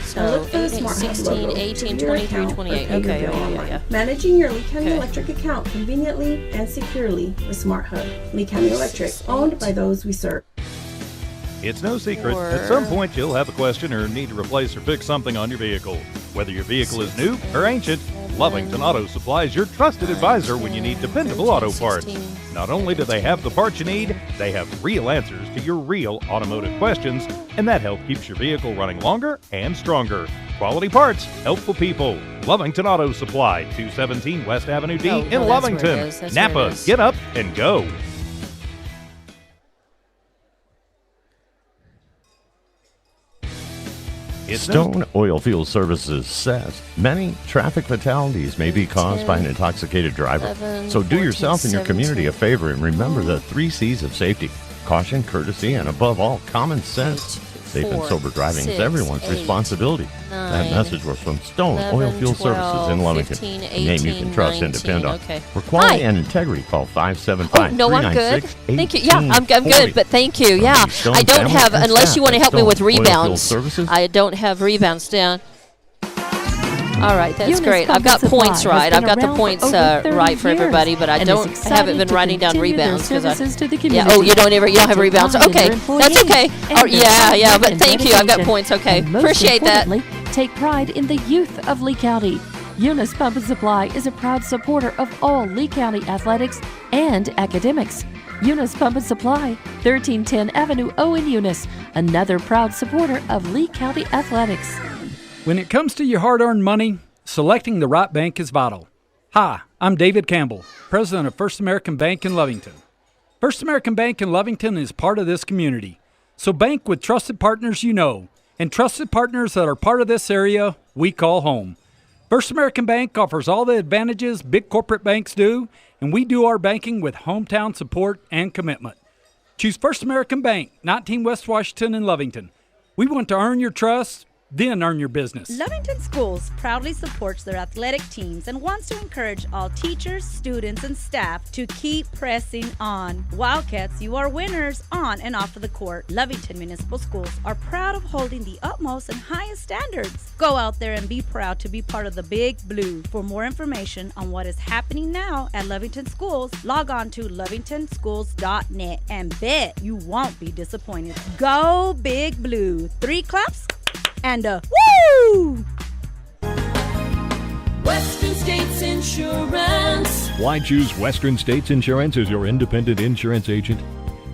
Speaker 4: So look for the Smart Hub
Speaker 1: 16, 18, 23, 28. Okay, yeah.
Speaker 4: Managing your Lee County Electric account conveniently and securely with Smart Hub. Lee County Electric, owned by those we serve.
Speaker 3: It's no secret, at some point you'll have a question or need to replace or fix something on your vehicle. Whether your vehicle is new or ancient, Lovington Auto Supply is your trusted advisor when you need dependable auto parts. Not only do they have the parts you need, they have real answers to your real automotive questions, and that help keeps your vehicle running longer and stronger. Quality parts, helpful people. Lovington Auto Supply, 217 West Avenue D in Lovington. Napa, get up and go.
Speaker 5: Stone Oilfield Services says many traffic fatalities may be caused by an intoxicated driver. So do yourself and your community a favor and remember the 3 C's of safety: caution, courtesy, and above all, common sense. Safe and sober driving is everyone's responsibility. That message was from Stone Oilfield Services in Lovington. A name you can trust and depend on. For quality and integrity, call 575-396-1840.
Speaker 1: No, I'm good. Thank you. Yeah, I'm good, but thank you. Yeah, I don't have, unless you want to help me with rebounds. I don't have rebounds down. All right, that's great. I've got points right. I've got the points right for everybody, but I haven't been writing down rebounds because you don't have rebounds. Okay, that's okay. Oh, yeah, but thank you. I've got points. Okay, appreciate that.
Speaker 6: Take pride in the youth of Lee County. Eunice Pump and Supply is a proud supporter of all Lee County athletics and academics. Eunice Pump and Supply, 1310 Avenue O in Eunice, another proud supporter of Lee County athletics.
Speaker 7: When it comes to your hard-earned money, selecting the right bank is vital. Hi, I'm David Campbell, president of First American Bank in Lovington. First American Bank in Lovington is part of this community. So bank with trusted partners you know, and trusted partners that are part of this area we call home. First American Bank offers all the advantages big corporate banks do, and we do our banking with hometown support and commitment. Choose First American Bank, 19 West Washington in Lovington. We want to earn your trust, then earn your business.
Speaker 8: Lovington Schools proudly supports their athletic teams and wants to encourage all teachers, students, and staff to keep pressing on. Wildcats, you are winners on and off of the court. Lovington Municipal Schools are proud of holding the utmost and highest standards. Go out there and be proud to be part of the Big Blue. For more information on what is happening now at Lovington Schools, log on to lovingtonschools.net and bet you won't be disappointed. Go Big Blue. 3 claps and a woo!
Speaker 9: Western States Insurance.
Speaker 2: Why choose Western States Insurance as your independent insurance agent?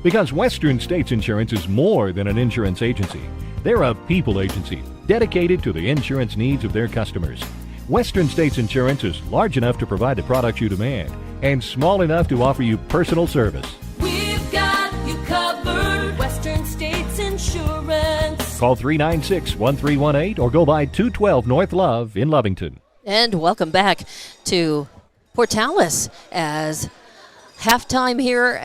Speaker 2: Because Western States Insurance is more than an insurance agency. They're a people agency dedicated to the insurance needs of their customers. Western States Insurance is large enough to provide the products you demand and small enough to offer you personal service.
Speaker 9: We've got you covered. Western States Insurance.
Speaker 2: Call 396-1318 or go by 212 North Love in Lovington.
Speaker 1: And welcome back to Portales as halftime here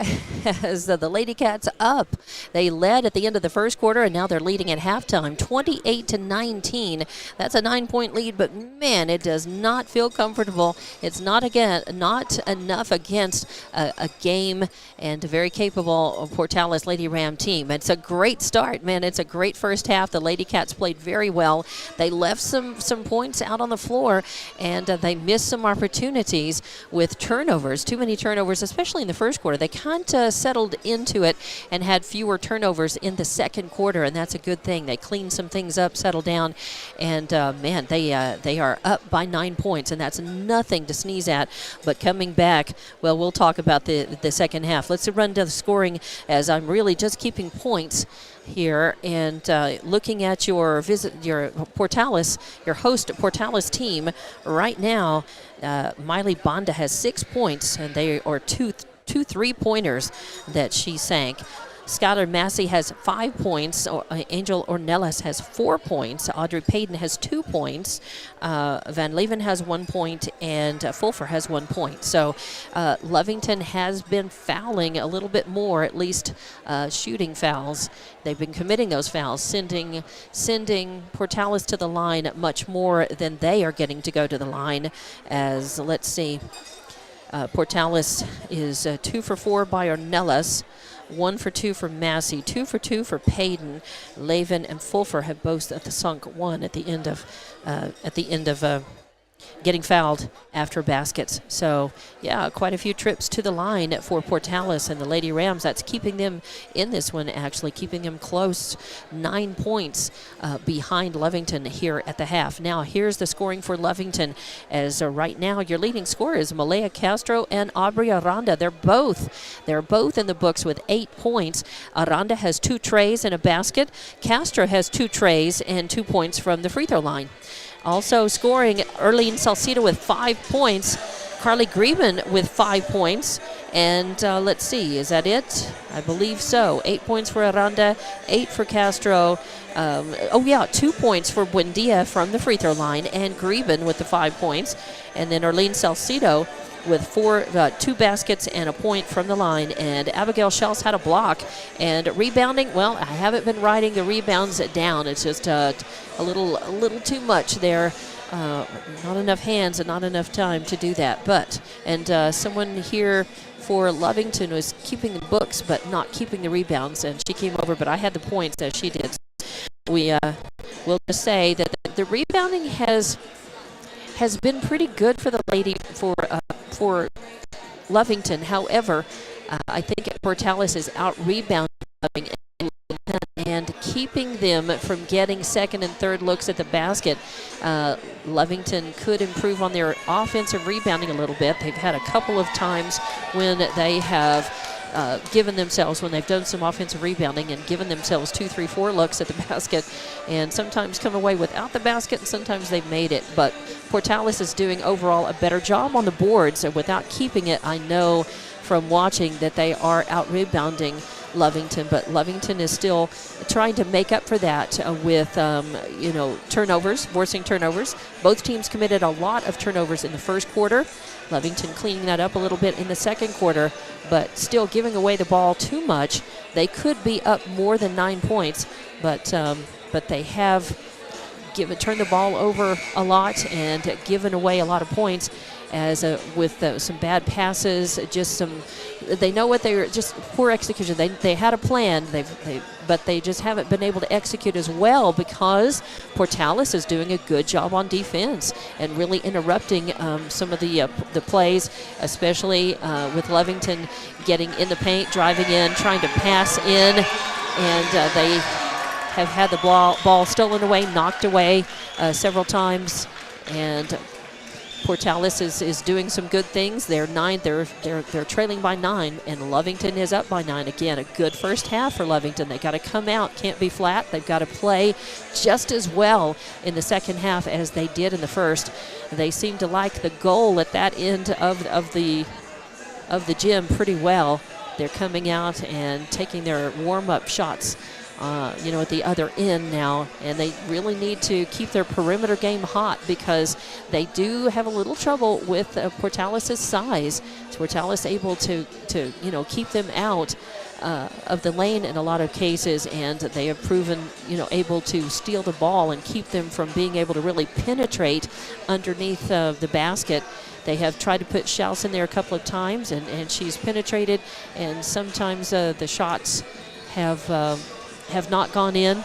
Speaker 1: as the Lady Cats up. They led at the end of the first quarter, and now they're leading at halftime, 28-19. That's a 9-point lead, but man, it does not feel comfortable. It's not enough against a game and a very capable Portales Lady Ram team. It's a great start, man. It's a great first half. The Lady Cats played very well. They left some points out on the floor, and they missed some opportunities with turnovers. Too many turnovers, especially in the first quarter. They kind of settled into it and had fewer turnovers in the second quarter, and that's a good thing. They cleaned some things up, settled down, and man, they are up by 9 points, and that's nothing to sneeze at. But coming back, well, we'll talk about the second half. Let's run to the scoring as I'm really just keeping points here and looking at your Portales, your host Portales team right now. Miley Banda has 6 points, and they are two 3-pointers that she sank. Skylar Massey has 5 points. Angel Ornelas has 4 points. Audrey Payton has 2 points. Van Leven has 1 point, and Fulfer has 1 point. So Lovington has been fouling a little bit more, at least shooting fouls. They've been committing those fouls, sending Portales to the line much more than they are getting to go to the line. As let's see, Portales is 2 for 4 by Ornelas. 1 for 2 for Massey, 2 for 2 for Payton. Lavin and Fulfer have both sunk 1 at the end of getting fouled after baskets. So, yeah, quite a few trips to the line for Portales and the Lady Rams. That's keeping them in this one, actually, keeping them close. 9 points behind Lovington here at the half. Now, here's the scoring for Lovington, as right now your leading scorer is Malaya Castro and Aubrey Aranda. They're both in the books with 8 points. Aranda has 2 trays and a basket. Castro has 2 trays and 2 points from the free throw line. Also scoring, Erlene Salcido with 5 points. Carly Grieben with 5 points. And let's see, is that it? I believe so. 8 points for Aranda, 8 for Castro. 2 points for Buendia from the free throw line, and Grieben with the 5 points. And then Erlene Salcido with 2 baskets and a point from the line. And Abigail Schels had a block. And rebounding, well, I haven't been writing the rebounds down. It's just a little too much there. Not enough hands and not enough time to do that. But, someone here for Lovington was keeping the books but not keeping the rebounds, and she came over, but I had the points as she did. We will just say that the rebounding has been pretty good for the lady for Lovington. However, I think Portales is out rebounding and keeping them from getting second and third looks at the basket. Lovington could improve on their offensive rebounding a little bit. They've had a couple of times when they have given themselves, when they've done some offensive rebounding and given themselves 2, 3, 4 looks at the basket, and sometimes come away without the basket, and sometimes they've made it. But Portales is doing overall a better job on the boards, and without keeping it, I know from watching that they are out rebounding Lovington, but Lovington is still trying to make up for that with turnovers, forcing turnovers. Both teams committed a lot of turnovers in the first quarter. Lovington cleaning that up a little bit in the second quarter, but still giving away the ball too much. They could be up more than 9 points, but they have turn the ball over a lot and given away a lot of points as with some bad passes, they know what they're, just poor execution. They had a plan, but they just haven't been able to execute as well because Portales is doing a good job on defense and really interrupting some of the plays, especially with Lovington getting in the paint, driving in, trying to pass in, and they have had the ball stolen away, knocked away several times, and Portales is doing some good things. They're trailing by 9, and Lovington is up by 9. Again, a good first half for Lovington. They got to come out, can't be flat. They've got to play just as well in the second half as they did in the first. They seem to like the goal at that end of the gym pretty well. They're coming out and taking their warm-up shots at the other end now, and they really need to keep their perimeter game hot because they do have a little trouble with Portales' size. Portales able to keep them out of the lane in a lot of cases, and they have proven able to steal the ball and keep them from being able to really penetrate underneath the basket. They have tried to put Schaus in there a couple of times, and she's penetrated, and sometimes the shots have not gone in,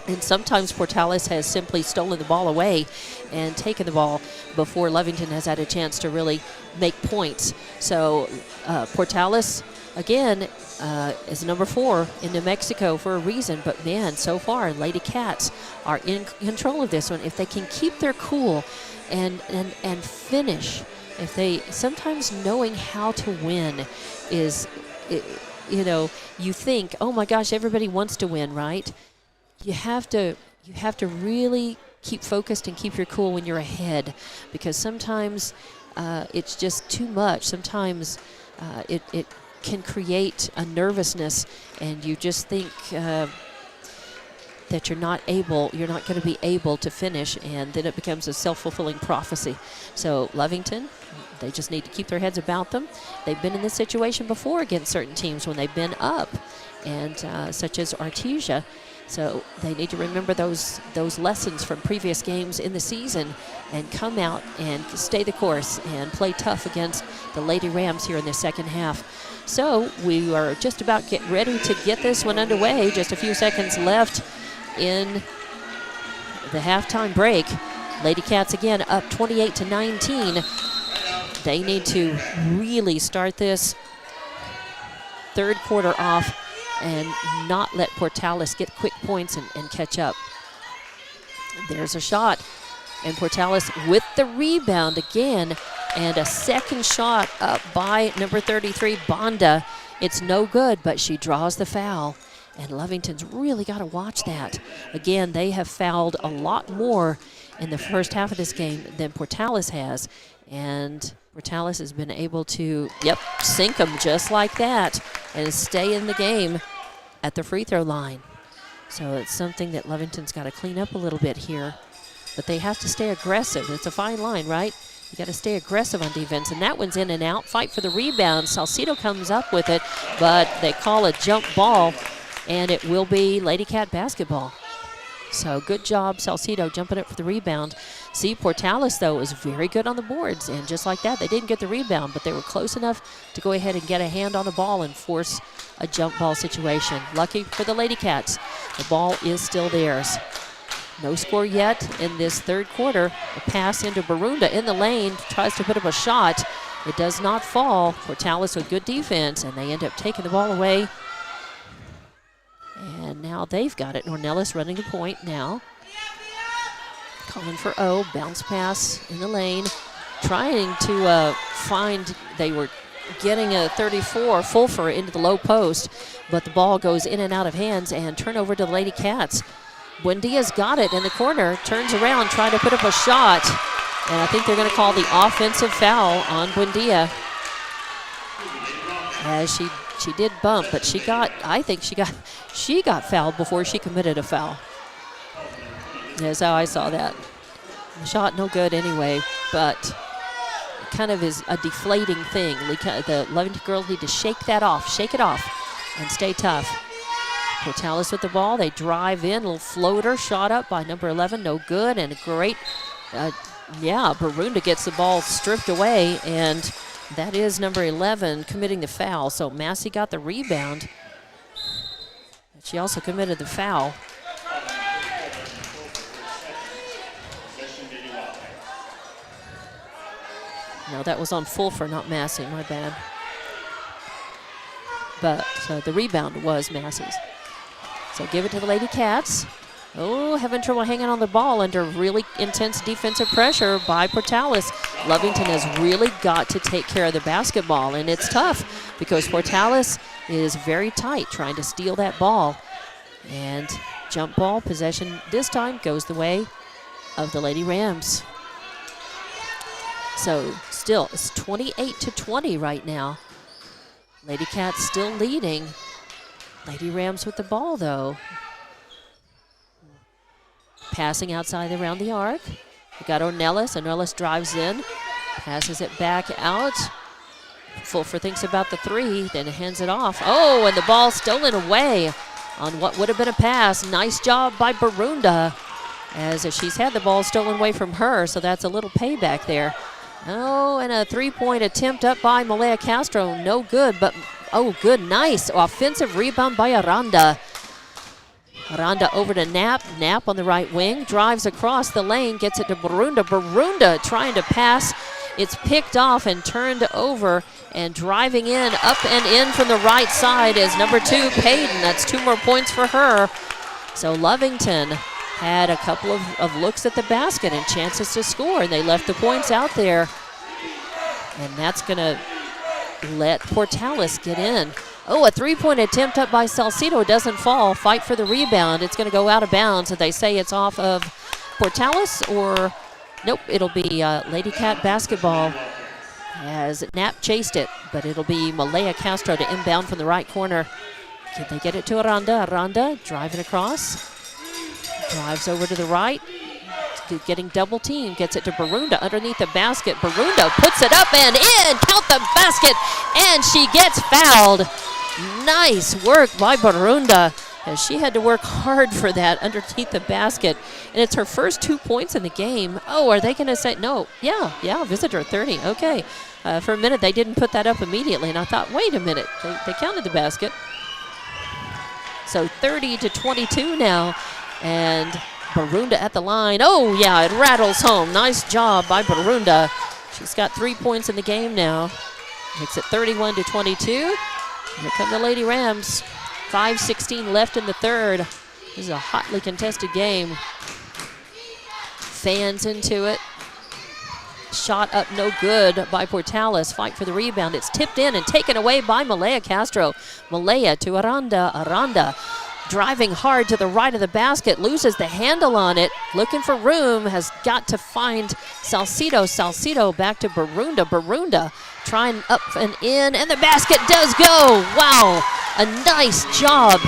Speaker 1: and sometimes Portales has simply stolen the ball away and taken the ball before Lovington has had a chance to really make points. So Portales, again, is number 4 in New Mexico for a reason, but man, so far Lady Cats are in control of this one. If they can keep their cool and finish, if they, sometimes knowing how to win is, you think, oh my gosh, everybody wants to win, right? You have to really keep focused and keep your cool when you're ahead, because sometimes it's just too much. Sometimes it can create a nervousness, and you just think that you're not going to be able to finish, and then it becomes a self-fulfilling prophecy. So Lovington, they just need to keep their heads about them. They've been in this situation before against certain teams when they've been up, and such as Artesia. So they need to remember those lessons from previous games in the season and come out and stay the course and play tough against the Lady Rams here in the second half. So we are just about ready to get this one underway. Just a few seconds left in the halftime break. Lady Cats again up 28-19. They need to really start this third quarter off and not let Portales get quick points and catch up. There's a shot, and Portales with the rebound again, and a second shot up by number 33, Bonda. It's no good, but she draws the foul, and Lovington's really got to watch that. Again, they have fouled a lot more in the first half of this game than Portales has, and Portales has been able to, sink them just like that and stay in the game at the free throw line. So it's something that Lovington's got to clean up a little bit here, but they have to stay aggressive. It's a fine line, right? You got to stay aggressive on defense, and that one's in and out. Fight for the rebound. Salcedo comes up with it, but they call a jump ball, and it will be Lady Cat basketball. So good job, Salcedo, jumping up for the rebound. See, Portales, though, is very good on the boards, and just like that, they didn't get the rebound, but they were close enough to go ahead and get a hand on the ball and force a jump ball situation. Lucky for the Lady Cats, the ball is still theirs. No score yet in this third quarter. A pass into Barunda in the lane, tries to put up a shot. It does not fall. Portales with good defense, and they end up taking the ball away. And now they've got it. Ornelas running the point now. Calling for O. Bounce pass in the lane. Trying to find, they were getting a 34, Fulfer into the low post, but the ball goes in and out of hands, and turnover to the Lady Cats. Buendia's got it in the corner, turns around, trying to put up a shot, and I think they're going to call the offensive foul on Buendia. As she did bump, but I think she got fouled before she committed a foul. That's how I saw that. The shot no good anyway, but it kind of is a deflating thing. The Lovington girls need to shake it off, and stay tough. Portales with the ball. They drive in. A little floater shot up by number 11. No good. And a great, Barunda gets the ball stripped away. And that is number 11 committing the foul. So Massey got the rebound. She also committed the foul. No, that was on Fulfer, not Massey. My bad. But the rebound was Massey's. So give it to the Lady Cats. Oh, having trouble hanging on the ball under really intense defensive pressure by Portales. Lovington has really got to take care of the basketball, and it's tough because Portales is very tight trying to steal that ball. And jump ball possession this time goes the way of the Lady Rams. So still, it's 28-20 right now. Lady Cats still leading. Lady Rams with the ball, though. Passing outside around the arc. We got Ornelas. Ornelas drives in, passes it back out. Fulfer thinks about the three, then hands it off. Oh, and the ball stolen away on what would have been a pass. Nice job by Barunda, as if she's had the ball stolen away from her, so that's a little payback there. Oh, and a three-point attempt up by Malaya Castro. No good, but, oh, good, nice. Offensive rebound by Aranda. Aranda over to Knapp. Knapp on the right wing. Drives across the lane, gets it to Barunda. Barunda trying to pass. It's picked off and turned over. And driving in, up and in from the right side is number 2, Payton. That's 2 more points for her. So Lovington had a couple of looks at the basket and chances to score, and they left the points out there. And that's going to let Portales get in. Oh, a three-point attempt up by Salcido. Doesn't fall. Fight for the rebound. It's going to go out of bounds. They say it's off of Portales, or nope, it'll be Lady Cat basketball as Knapp chased it, but it'll be Malaya Castro to inbound from the right corner. Can they get it to Aranda? Aranda driving across. Drives over to the right, getting double team, gets it to Barunda underneath the basket. Barunda puts it up and in, count the basket, and she gets fouled. Nice work by Barunda, as she had to work hard for that underneath the basket. And it's her first 2 points in the game. Oh, are they going to say, no, yeah, visitor 30, okay. For a minute, they didn't put that up immediately, and I thought, wait a minute, they counted the basket. So 30-22 now. And Barunda at the line. Oh, yeah, it rattles home. Nice job by Barunda. She's got 3 points in the game now. Makes it 31-22. Here come the Lady Rams. 5:16 left in the third. This is a hotly contested game. Fans into it. Shot up no good by Portales. Fight for the rebound. It's tipped in and taken away by Malaya Castro. Malaya to Aranda. Aranda driving hard to the right of the basket, loses the handle on it, looking for room, has got to find Salcido. Salcido back to Barunda. Barunda trying up and in, and the basket does go. Wow, a nice job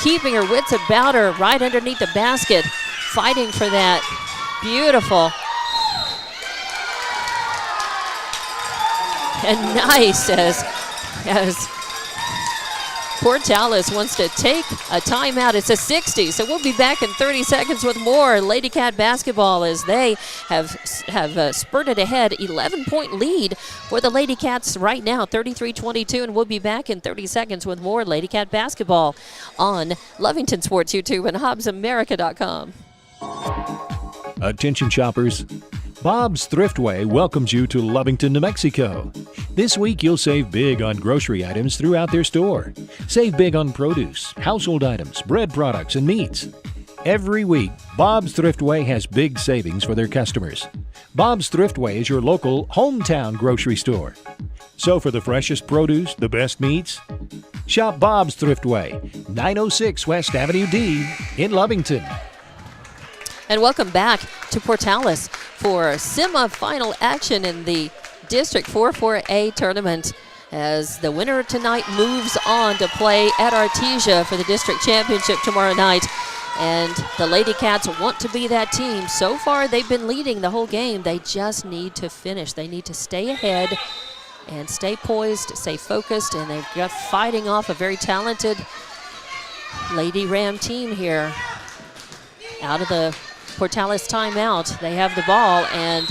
Speaker 1: keeping her wits about her right underneath the basket, fighting for that. Beautiful. And nice as Portales wants to take a timeout. It's a 60, so we'll be back in 30 seconds with more Lady Cat basketball as they have spurted ahead. 11-point lead for the Lady Cats right now, 33-22, and we'll be back in 30 seconds with more Lady Cat basketball on Lovington Sports YouTube and HobbsAmerica.com.
Speaker 2: Attention shoppers. Bob's Thriftway welcomes you to Lovington, New Mexico. This week you'll save big on grocery items throughout their store. Save big on produce, household items, bread products, and meats. Every week, Bob's Thriftway has big savings for their customers. Bob's Thriftway is your local hometown grocery store. So for the freshest produce, the best meats, shop Bob's Thriftway, 906 West Avenue D in Lovington.
Speaker 1: And welcome back to Portales for semi-final action in the District 4-4A tournament, as the winner tonight moves on to play at Artesia for the district championship tomorrow night. And the Lady Cats want to be that team. So far, they've been leading the whole game. They just need to finish. They need to stay ahead and stay poised, stay focused, and they've got fighting off a very talented Lady Ram team here out of the Portales timeout. They have the ball, and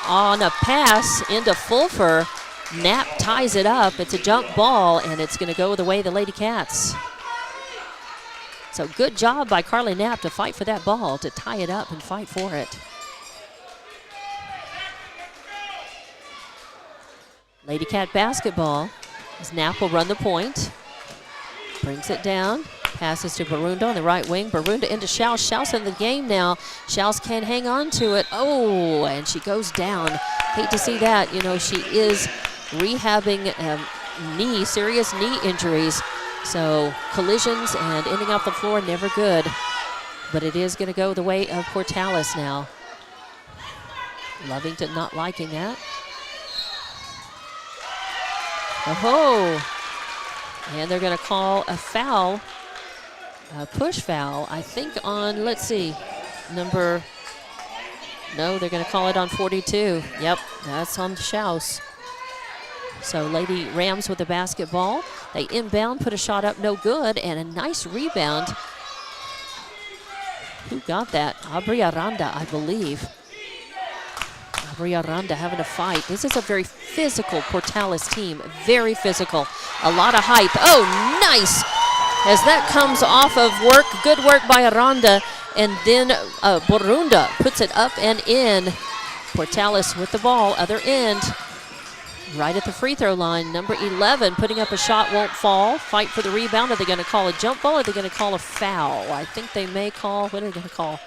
Speaker 1: on a pass into Fulfer, Knapp ties it up. It's a jump ball, and it's going to go the way of the Lady Cats. So good job by Carly Knapp to fight for that ball, to tie it up and fight for it. Lady Cat basketball, as Knapp will run the point. Brings it down, passes to Barunda on the right wing. Barunda into Schaus. Schaus in the game now. Schaus can't hang on to it. Oh, and she goes down. Hate to see that. You know, she is rehabbing serious knee injuries. So collisions and ending off the floor, never good. But it is going to go the way of Portales now. Lovington not liking that. Oh, and they're going to call a foul, a push foul, I think on, let's see, they're going to call it on 42. Yep, that's on Schaus. So Lady Rams with the basketball. They inbound, put a shot up, no good, and a nice rebound. Who got that? Aubrey Aranda, I believe. Aubrey Aranda having a fight. This is a very physical Portales team, very physical. A lot of height. Oh, nice! As that comes off of work, good work by Aranda, and then Borunda puts it up and in. Portales with the ball, other end. Right at the free throw line, number 11 putting up a shot, won't fall. Fight for the rebound. Are they going to call a jump ball or are they going to call a foul? I think they may call, what are they going to call?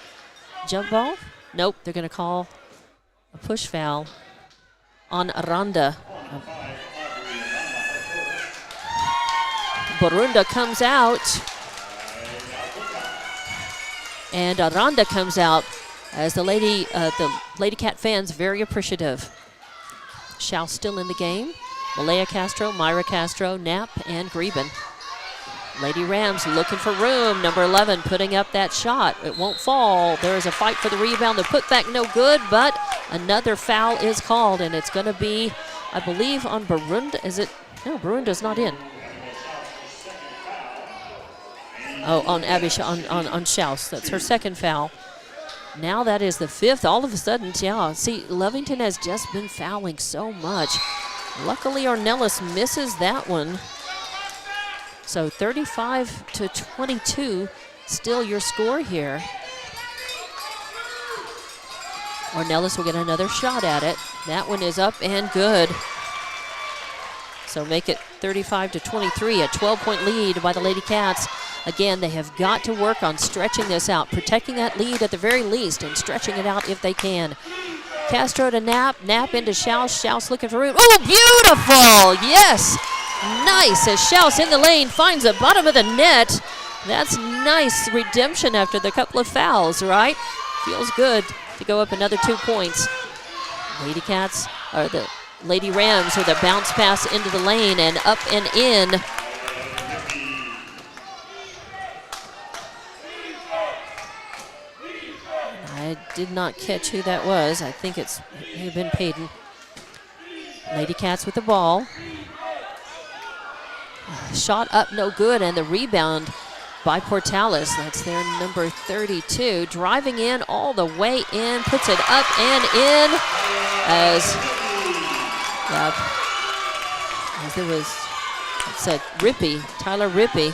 Speaker 1: Jump ball? Nope, they're going to call a push foul on Aranda. Borunda comes out. And Aranda comes out as the Lady Cat fans very appreciative. Schaus still in the game. Malaya Castro, Myra Castro, Knapp, and Greben. Lady Rams looking for room. Number 11 putting up that shot. It won't fall. There is a fight for the rebound. The putback no good, but another foul is called, and it's going to be, I believe, on Barunda. Is it? No, Barunda's not in. Oh, on Abby, on Schaus. That's her second foul. Now that is the fifth. All of a sudden, yeah, see, Lovington has just been fouling so much. Luckily, Ornelas misses that one. So 35-22, still your score here. Ornelas will get another shot at it. That one is up and good. So make it 35-23, a 12-point lead by the Lady Cats. Again, they have got to work on stretching this out, protecting that lead at the very least, and stretching it out if they can. Castro to Knapp, Knapp into Schaus, Schaus looking for room. Oh, beautiful! Yes! Nice, as Schaus in the lane finds the bottom of the net. That's nice redemption after the couple of fouls, right? Feels good to go up another 2 points. Lady Cats, or the Lady Rams with a bounce pass into the lane and up and in. I did not catch who that was. I think it may have been Payton. Lady Cats with the ball. Shot up, no good, and the rebound by Portales. That's their number 32. Driving in all the way in, puts it up and in as there was, it's a Tyler Rippey,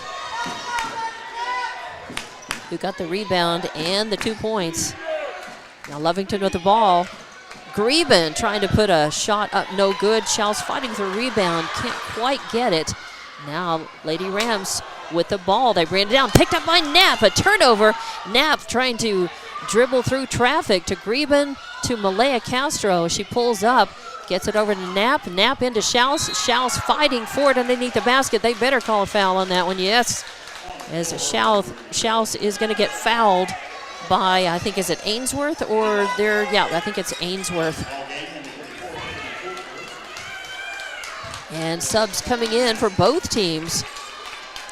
Speaker 1: who got the rebound and the 2 points. Now Lovington with the ball. Greben trying to put a shot up, no good. Schaus fighting for a rebound, can't quite get it. Now Lady Rams with the ball. They ran it down, picked up by Knapp, a turnover. Knapp trying to dribble through traffic to Greben, to Malaya Castro. She pulls up, gets it over to Knapp. Knapp into Schaus. Schaus fighting for it underneath the basket. They better call a foul on that one, yes. As Schaus is going to get fouled by, I think, is it Ainsworth or I think it's Ainsworth. And subs coming in for both teams.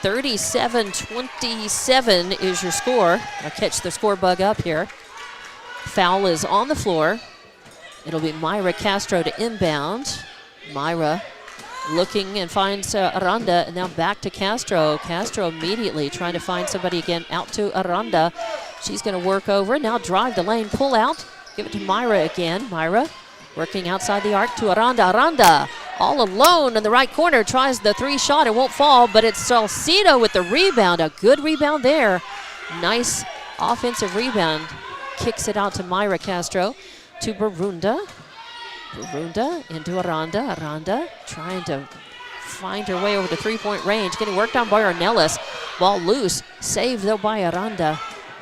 Speaker 1: 37-27 is your score. I'll catch the score bug up here. Foul is on the floor. It'll be Myra Castro to inbound. Myra looking and finds Aranda, and now back to Castro. Castro immediately trying to find somebody again, out to Aranda. She's going to work over, now drive the lane, pull out, give it to Myra again. Myra working outside the arc to Aranda. Aranda all alone in the right corner, tries the 3-shot, it won't fall, but it's Salcido with the rebound. A good rebound there. Nice offensive rebound. Kicks it out to Myra Castro, to Barunda. Barunda into Aranda. Aranda trying to find her way over to 3-point range, getting worked on by Ornelas. Ball loose, saved though by Aranda,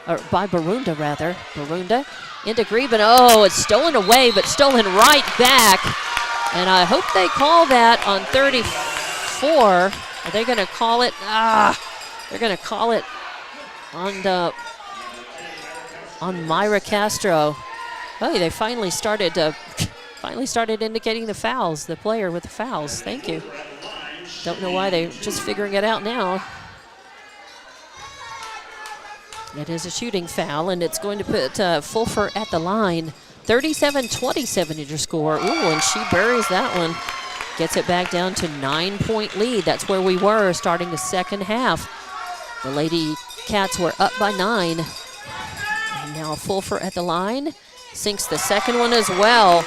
Speaker 1: or by Barunda rather. Barunda into Greben. Oh, it's stolen away, but stolen right back. And I hope they call that on 34. Are they going to call it? They're going to call it on Myra Castro. Oh, they finally started indicating the fouls, the player with the fouls. Thank you. Don't know why they're just figuring it out now. It is a shooting foul, and it's going to put Fulfer at the line. 37-27 is your score. Ooh, and she buries that one. Gets it back down to 9-point lead. That's where we were starting the second half. The Lady Cats were up by 9. And now Fulfer at the line. Sinks the second one as well.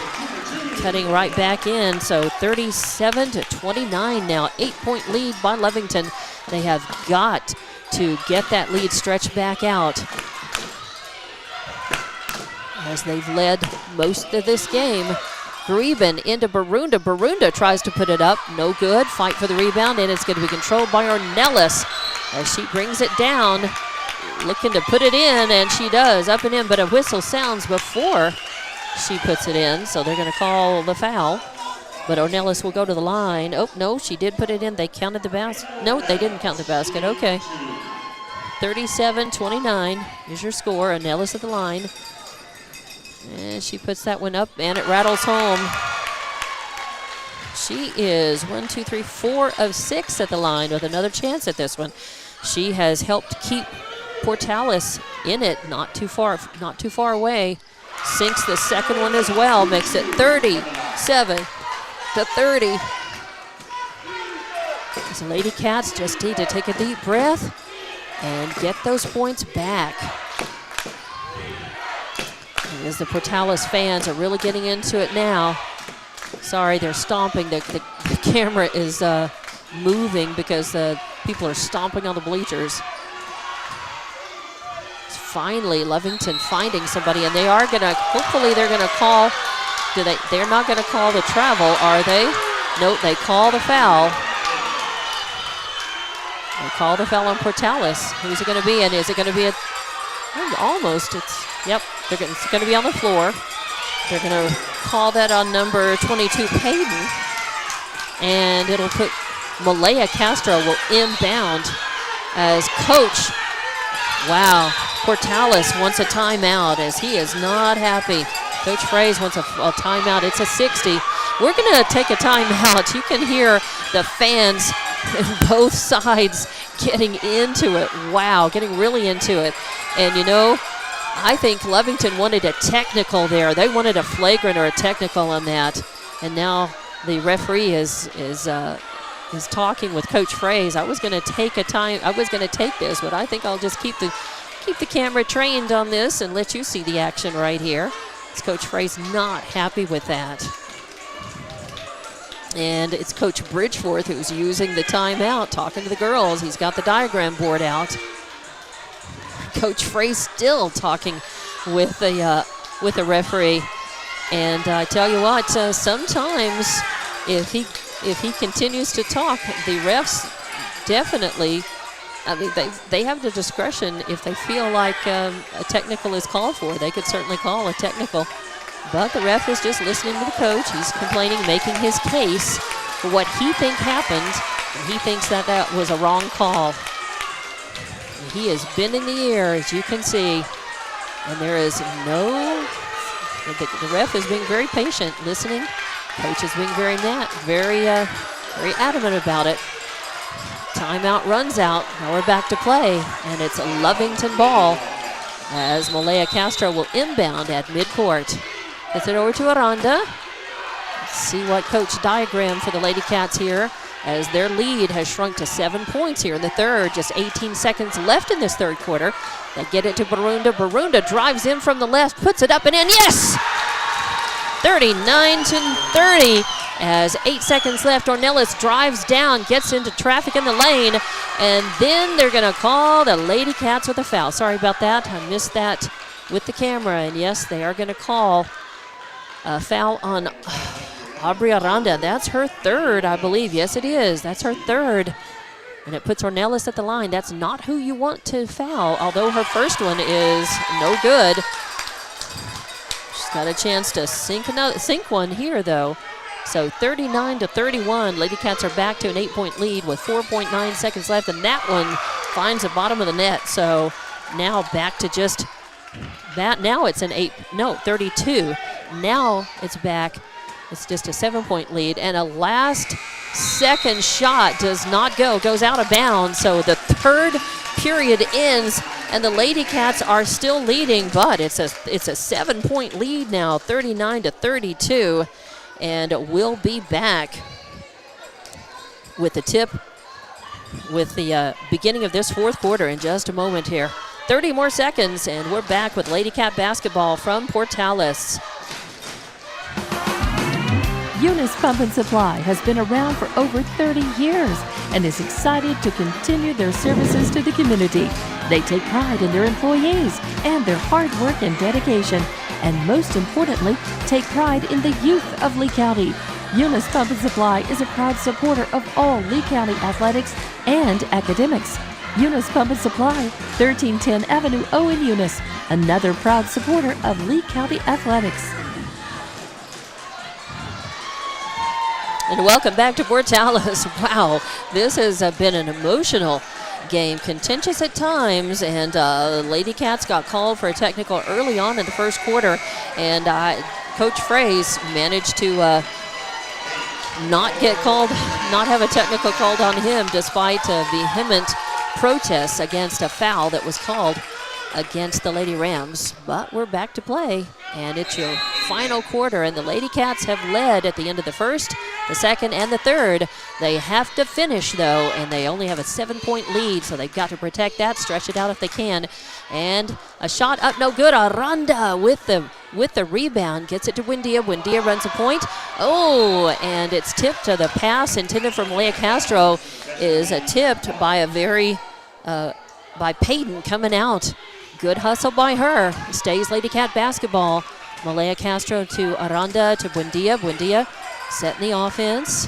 Speaker 1: Cutting right back in. So 37-29 now. 8-point lead by Lovington. They have got to get that lead stretched back out, as they've led most of this game. Greben into Barunda. Barunda tries to put it up. No good. Fight for the rebound, and it's going to be controlled by Ornelas as she brings it down. Looking to put it in, and she does. Up and in, but a whistle sounds before she puts it in, so they're going to call the foul. But Ornelas will go to the line. Oh, no, she did put it in. They counted the basket. No, they didn't count the basket. Okay. 37-29 is your score. Ornelas at the line. And she puts that one up, and it rattles home. She is 4 of 6 at the line with another chance at this one. She has helped keep Portales in it, not too far away. Sinks the second one as well, makes it 37-30. The Lady Cats just need to take a deep breath and get those points back. As the Portales fans are really getting into it now. Sorry, they're stomping. The camera is moving because people are stomping on the bleachers. It's finally Lovington finding somebody, and they are gonna, hopefully they're gonna call, they're not gonna call the travel, are they? Nope, they call the foul. They call the foul on Portales. Who's it gonna be? And is it gonna be almost, yep, it's going to be on the floor. They're going to call that on number 22, Payton. And it'll put Malaya Castro will inbound as coach. Wow, Portales wants a timeout as he is not happy. Coach Fraze wants a timeout. It's a 60. We're going to take a timeout. You can hear the fans on both sides getting into it. Wow, getting really into it. And you know, I think Lovington wanted a technical there. They wanted a flagrant or a technical on that. And now the referee is talking with Coach Fraze. I was going to take this, but I think I'll just keep the camera trained on this and let you see the action right here. It's Coach Fraze not happy with that. And it's Coach Bridgeforth who's using the timeout, talking to the girls. He's got the diagram board out. Coach Fraze still talking with the referee, and I tell you what, sometimes if he continues to talk, the refs definitely, I mean, they have the discretion. If they feel like a technical is called for, they could certainly call a technical. But the ref is just listening to the coach. He's complaining, making his case for what he thinks happened, and he thinks that was a wrong call. He has been in the air, as you can see, and there is the ref is being very patient, listening. Coach is being very adamant about it. Timeout runs out. Now we're back to play, and it's a Lovington ball as Malaya Castro will inbound at midcourt. Gets it over to Aranda. see what coach diagram for the Lady Cats here, as their lead has shrunk to 7 points here in the third. Just 18 seconds left in this third quarter. They get it to Barunda. Barunda drives in from the left, puts it up and in. Yes! 39-30. As 8 seconds left, Ornelas drives down, gets into traffic in the lane, and then they're going to call the Lady Cats with a foul. Sorry about that. I missed that with the camera. And yes, they are going to call a foul on Aubrey Aranda. That's her third, I believe. Yes, it is. That's her third. And it puts Ornelas at the line. That's not who you want to foul, although her first one is no good. She's got a chance to sink one here, though. So 39-31, Lady Cats are back to an 8-point lead with 4.9 seconds left, and that one finds the bottom of the net. So now back to just that. Now it's an 32. Now it's back. It's just a 7-point lead, and a last second shot does not go, goes out of bounds. So the third period ends, and the Lady Cats are still leading, but it's a 7-point lead now, 39-32. And we'll be back with the tip with the beginning of this fourth quarter in just a moment here. 30 more seconds, and we're back with Lady Cat basketball from Portales.
Speaker 6: Eunice Pump and Supply has been around for over 30 years and is excited to continue their services to the community. They take pride in their employees and their hard work and dedication, and most importantly, take pride in the youth of Lee County. Eunice Pump and Supply is a proud supporter of all Lee County athletics and academics. Eunice Pump and Supply, 1310 Avenue O in Eunice, another proud supporter of Lee County athletics.
Speaker 1: And welcome back to Portales. Wow, this has been an emotional game, contentious at times, and Lady Cats got called for a technical early on in the first quarter, and Coach Fraze managed to not have a technical called on him despite vehement protests against a foul that was called against the Lady Rams. But we're back to play, and it's your final quarter, and the Lady Cats have led at the end of the first, the second, and the third. They have to finish, though, and they only have a 7-point lead, so they've got to protect that, stretch it out if they can. And a shot up, no good. Aranda with the rebound, gets it to Buendia. Buendia runs a point. Oh, and it's tipped to the pass intended for Malaya Castro is tipped by by Payton coming out. Good hustle by her. Stays Lady Cat basketball. Malaya Castro to Aranda to Buendia. Buendia setting the offense.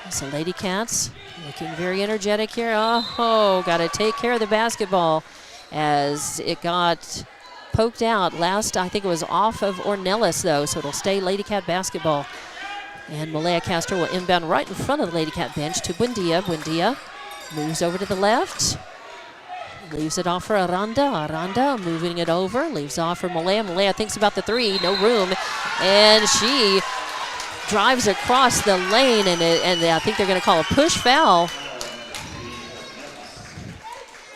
Speaker 1: So Lady Cats looking very energetic here. Oh, got to take care of the basketball as it got poked out. Last, I think it was off of Ornelas, though, so it'll stay Lady Cat basketball. And Malaya Castro will inbound right in front of the Lady Cat bench to Buendia. Buendia moves over to the left. Leaves it off for Aranda. Aranda moving it over. Leaves off for Malaya. Malaya thinks about the three. No room. And she drives across the lane, and I think they're going to call a push foul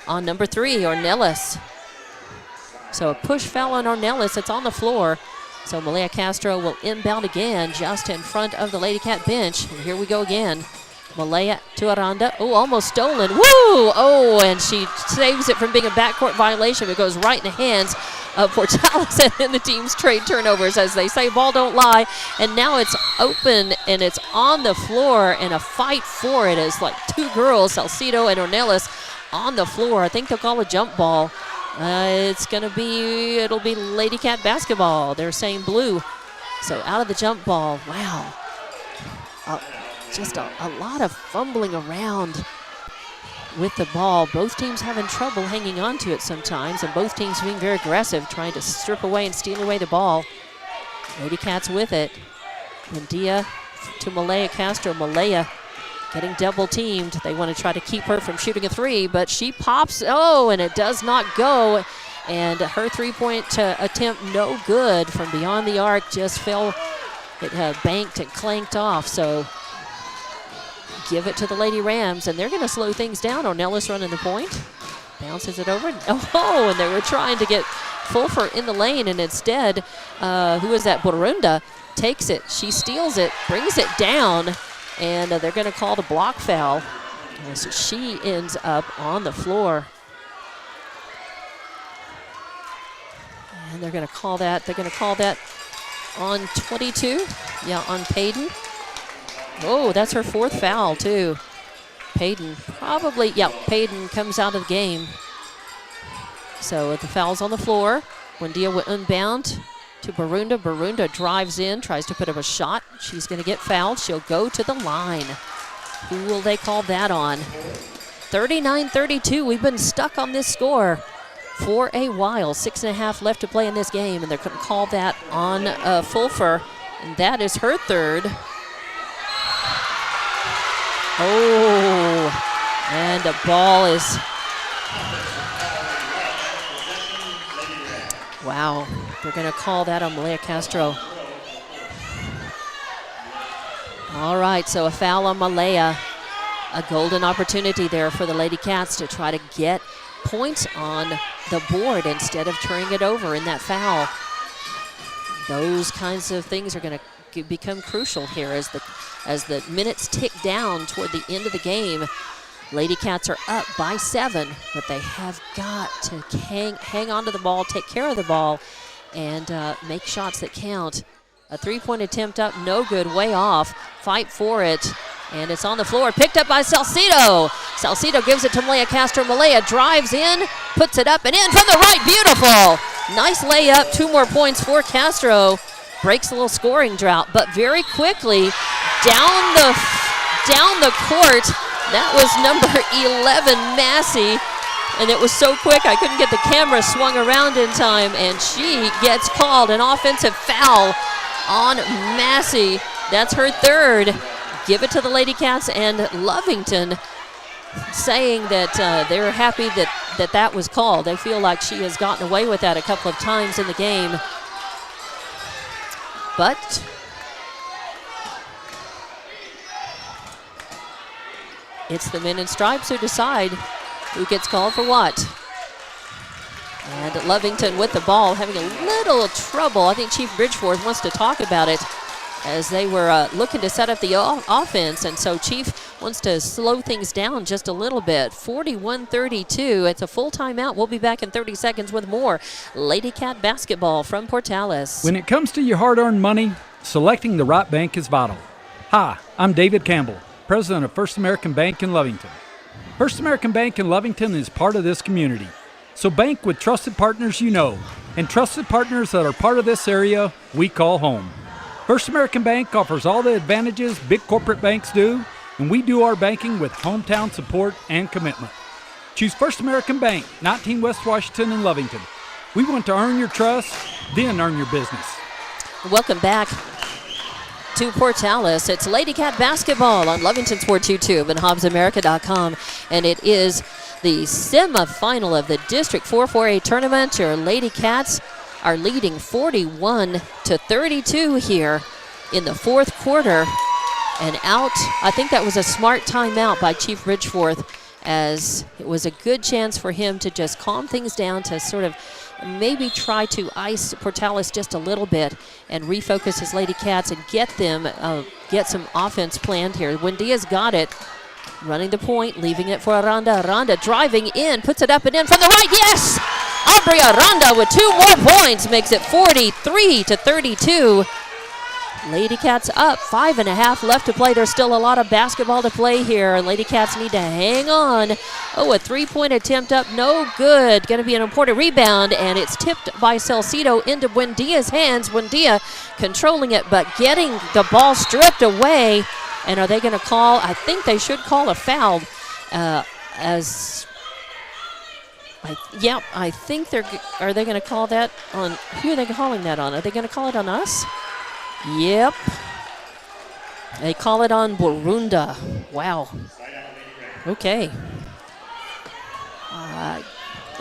Speaker 1: on number 3, Ornelas. So a push foul on Ornelas. It's on the floor. So Malaya Castro will inbound again just in front of the Lady Cat bench. And here we go again. Malaya to Aranda. Oh, almost stolen. Woo! Oh, and she saves it from being a backcourt violation. It goes right in the hands of Portales, and then the team's trade turnovers. As they say, ball don't lie. And now it's open, and it's on the floor, and a fight for it is like two girls, Salcido and Ornelas, on the floor. I think they'll call a jump ball. It'll be Lady Cat basketball. They're saying blue. So out of the jump ball. Wow. Just a lot of fumbling around with the ball. Both teams having trouble hanging on to it sometimes, and both teams being very aggressive, trying to strip away and steal away the ball. Lady Cats with it. Buendia to Malaya Castro. Malaya getting double teamed. They want to try to keep her from shooting a three, but she pops. Oh, and it does not go. And her three-point attempt no good from beyond the arc. Just fell, it banked and clanked off. So give it to the Lady Rams, and they're going to slow things down. Ornelas running the point. Bounces it over. Oh, and they were trying to get Fulfer in the lane, and instead, who is that? Borunda takes it. She steals it, brings it down, and they're going to call the block foul. So she ends up on the floor. And they're going to call that. They're going to call that on 22. Yeah, on Payton. Oh, that's her 4th foul, too. Payton probably, yeah, Payton comes out of the game. So the foul's on the floor. Buendia will unbound to Borunda. Borunda drives in, tries to put up a shot. She's going to get fouled. She'll go to the line. Who will they call that on? 39-32. We've been stuck on this score for a while. 6.5 left to play in this game, and they're going to call that on Fulfer, and that is her 3rd. Oh, and the ball is... Wow, they're going to call that on Malaya Castro. All right, so a foul on Malaya. A golden opportunity there for the Lady Cats to try to get points on the board instead of turning it over in that foul. Those kinds of things are going to become crucial here as the minutes tick down toward the end of the game. Lady Cats are up by 7, but they have got to hang on to the ball, take care of the ball, and make shots that count. A 3-point attempt up, no good, way off. Fight for it, and it's on the floor, picked up by Salcido. Salcido gives it to Malaya Castro. Malaya drives in, puts it up and in from the right, beautiful. Nice layup, 2 more points for Castro. Breaks a little scoring drought, but very quickly down the court. That was number 11, Massey, and it was so quick I couldn't get the camera swung around in time, and she gets called an offensive foul on Massey. That's her 3rd. Give it to the Lady Cats, and Lovington saying that they're happy that was called. They feel like she has gotten away with that a couple of times in the game. But it's the men in stripes who decide who gets called for what. And Lovington with the ball, having a little trouble. I think Chief Bridgeforth wants to talk about it as they were looking to set up the offense. And so Chief wants to slow things down just a little bit. 41-32. It's a full timeout. We'll be back in 30 seconds with more Lady Cat basketball from Portales.
Speaker 7: When it comes to your hard-earned money, selecting the right bank is vital. Hi, I'm David Campbell, president of First American Bank in Lovington. First American Bank in Lovington is part of this community. So bank with trusted partners you know, and trusted partners that are part of this area we call home. First American Bank offers all the advantages big corporate banks do, and we do our banking with hometown support and commitment. Choose First American Bank, 19 West Washington in Lovington. We want to earn your trust, then earn your business.
Speaker 1: Welcome back to Portales. It's Lady Cat basketball on Lovington Sports YouTube and HobbsAmerica.com, and it is the semifinal of the District 4-4A tournament. Your Lady Cats are leading 41-32 here in the 4th quarter. And out, I think that was a smart timeout by Chief Bridgeforth, as it was a good chance for him to just calm things down, to sort of maybe try to ice Portales just a little bit and refocus his Lady Cats and get some offense planned here. Buendia's got it. Running the point, leaving it for Aranda. Aranda driving in, puts it up and in from the right. Yes! Aubrey Aranda with 2 more points makes it 43-32. Lady Cats up, 5.5 left to play. There's still a lot of basketball to play here, and Lady Cats need to hang on. Oh, a 3-point attempt up, no good. Going to be an important rebound, and it's tipped by Salcido into Buendia's hands. Buendia controlling it, but getting the ball stripped away. And are they going to call? I think they should call a foul. I think are they going to call that on? Who are they calling that on? Are they going to call it on us? Yep. They call it on Borunda. Wow. Okay.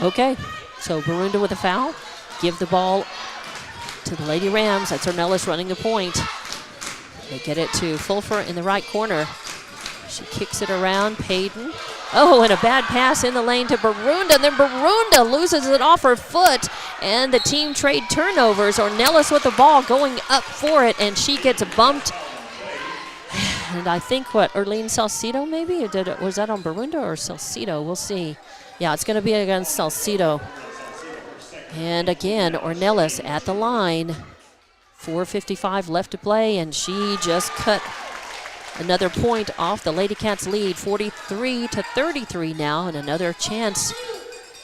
Speaker 1: Okay. So Borunda with a foul. Give the ball to the Lady Rams. That's Ornelas running the point. They get it to Fulfer in the right corner. She kicks it around. Payton. Oh, and a bad pass in the lane to Borunda. And then Borunda loses it off her foot And the team trade turnovers. Ornelas with the ball going up for it, and she gets bumped. And I think, Erlene Salcido maybe? Or was that on Barunda or Salcido? We'll see. Yeah, it's going to be against Salcido. And again, Ornelas at the line. 4:55 left to play, and she just cut another point off the Lady Cats lead. 43-33 now, and another chance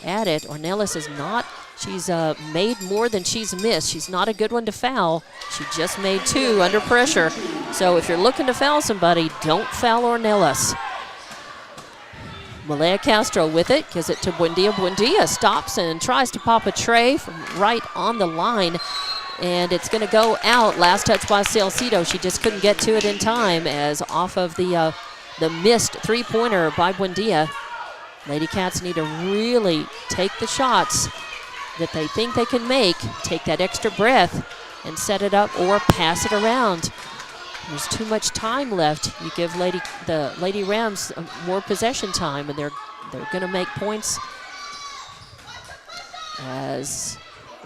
Speaker 1: at it. Ornelas is not, she's made more than she's missed. She's not a good one to foul. She just made 2 under pressure. So if you're looking to foul somebody, don't foul Ornelas. Malaya Castro with it, gives it to Buendia. Buendia stops and tries to pop a tray from right on the line. And it's going to go out. Last touch by Salcido. She just couldn't get to it in time, as off of the missed three-pointer by Buendia. Lady Cats need to really take the shots that they think they can make, take that extra breath, and set it up or pass it around. There's too much time left. You give the Lady Rams more possession time, and they're going to make points as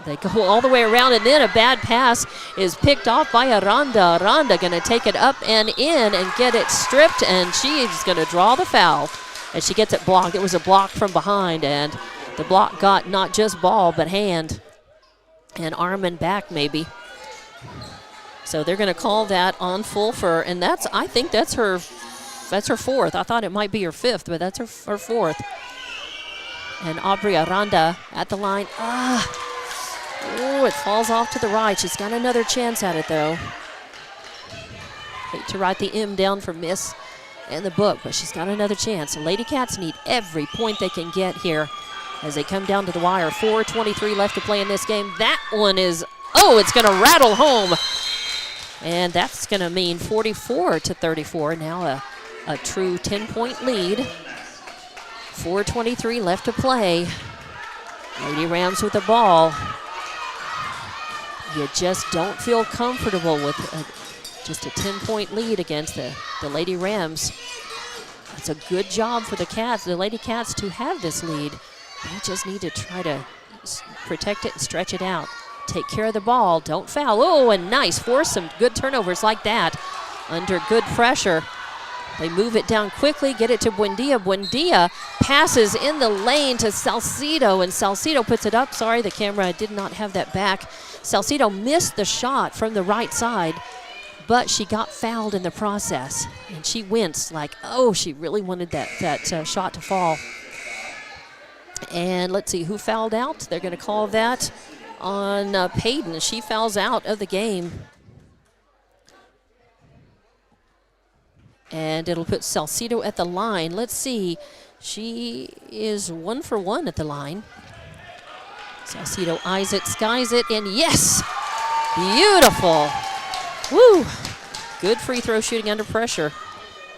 Speaker 1: they go all the way around, and then a bad pass is picked off by Aranda. Aranda going to take it up and in and get it stripped, and she's going to draw the foul. And she gets it blocked. It was a block from behind, and the block got not just ball, but hand and arm and back maybe. So they're going to call that on Fulfer, and I think that's her fourth. I thought it might be her fifth, but that's her fourth. And Aubrey Aranda at the line. Oh, it falls off to the right. She's got another chance at it, though. Hate to write the M down for miss in the book, but she's got another chance. The Lady Cats need every point they can get here as they come down to the wire. 4:23 left to play in this game. That one is, it's going to rattle home. And that's going to mean 44-34. Now a true 10-point lead. 4:23 left to play. Lady Rams with the ball. You just don't feel comfortable with just a 10-point lead against the Lady Rams. It's a good job for the Lady Cats to have this lead. They just need to try to protect it and stretch it out. Take care of the ball, don't foul. Oh, and nice, force some good turnovers like that under good pressure. They move it down quickly, get it to Buendia. Buendia passes in the lane to Salcido, and Salcido puts it up. Sorry, the camera did not have that back. Salcido missed the shot from the right side, but she got fouled in the process, and she winced like, she really wanted that shot to fall. And let's see who fouled out. They're going to call that on Payton. She fouls out of the game. And it'll put Salcido at the line. Let's see. She is 1 for 1 at the line. Salcido eyes it, skies it, and yes! Beautiful. Woo! Good free throw shooting under pressure.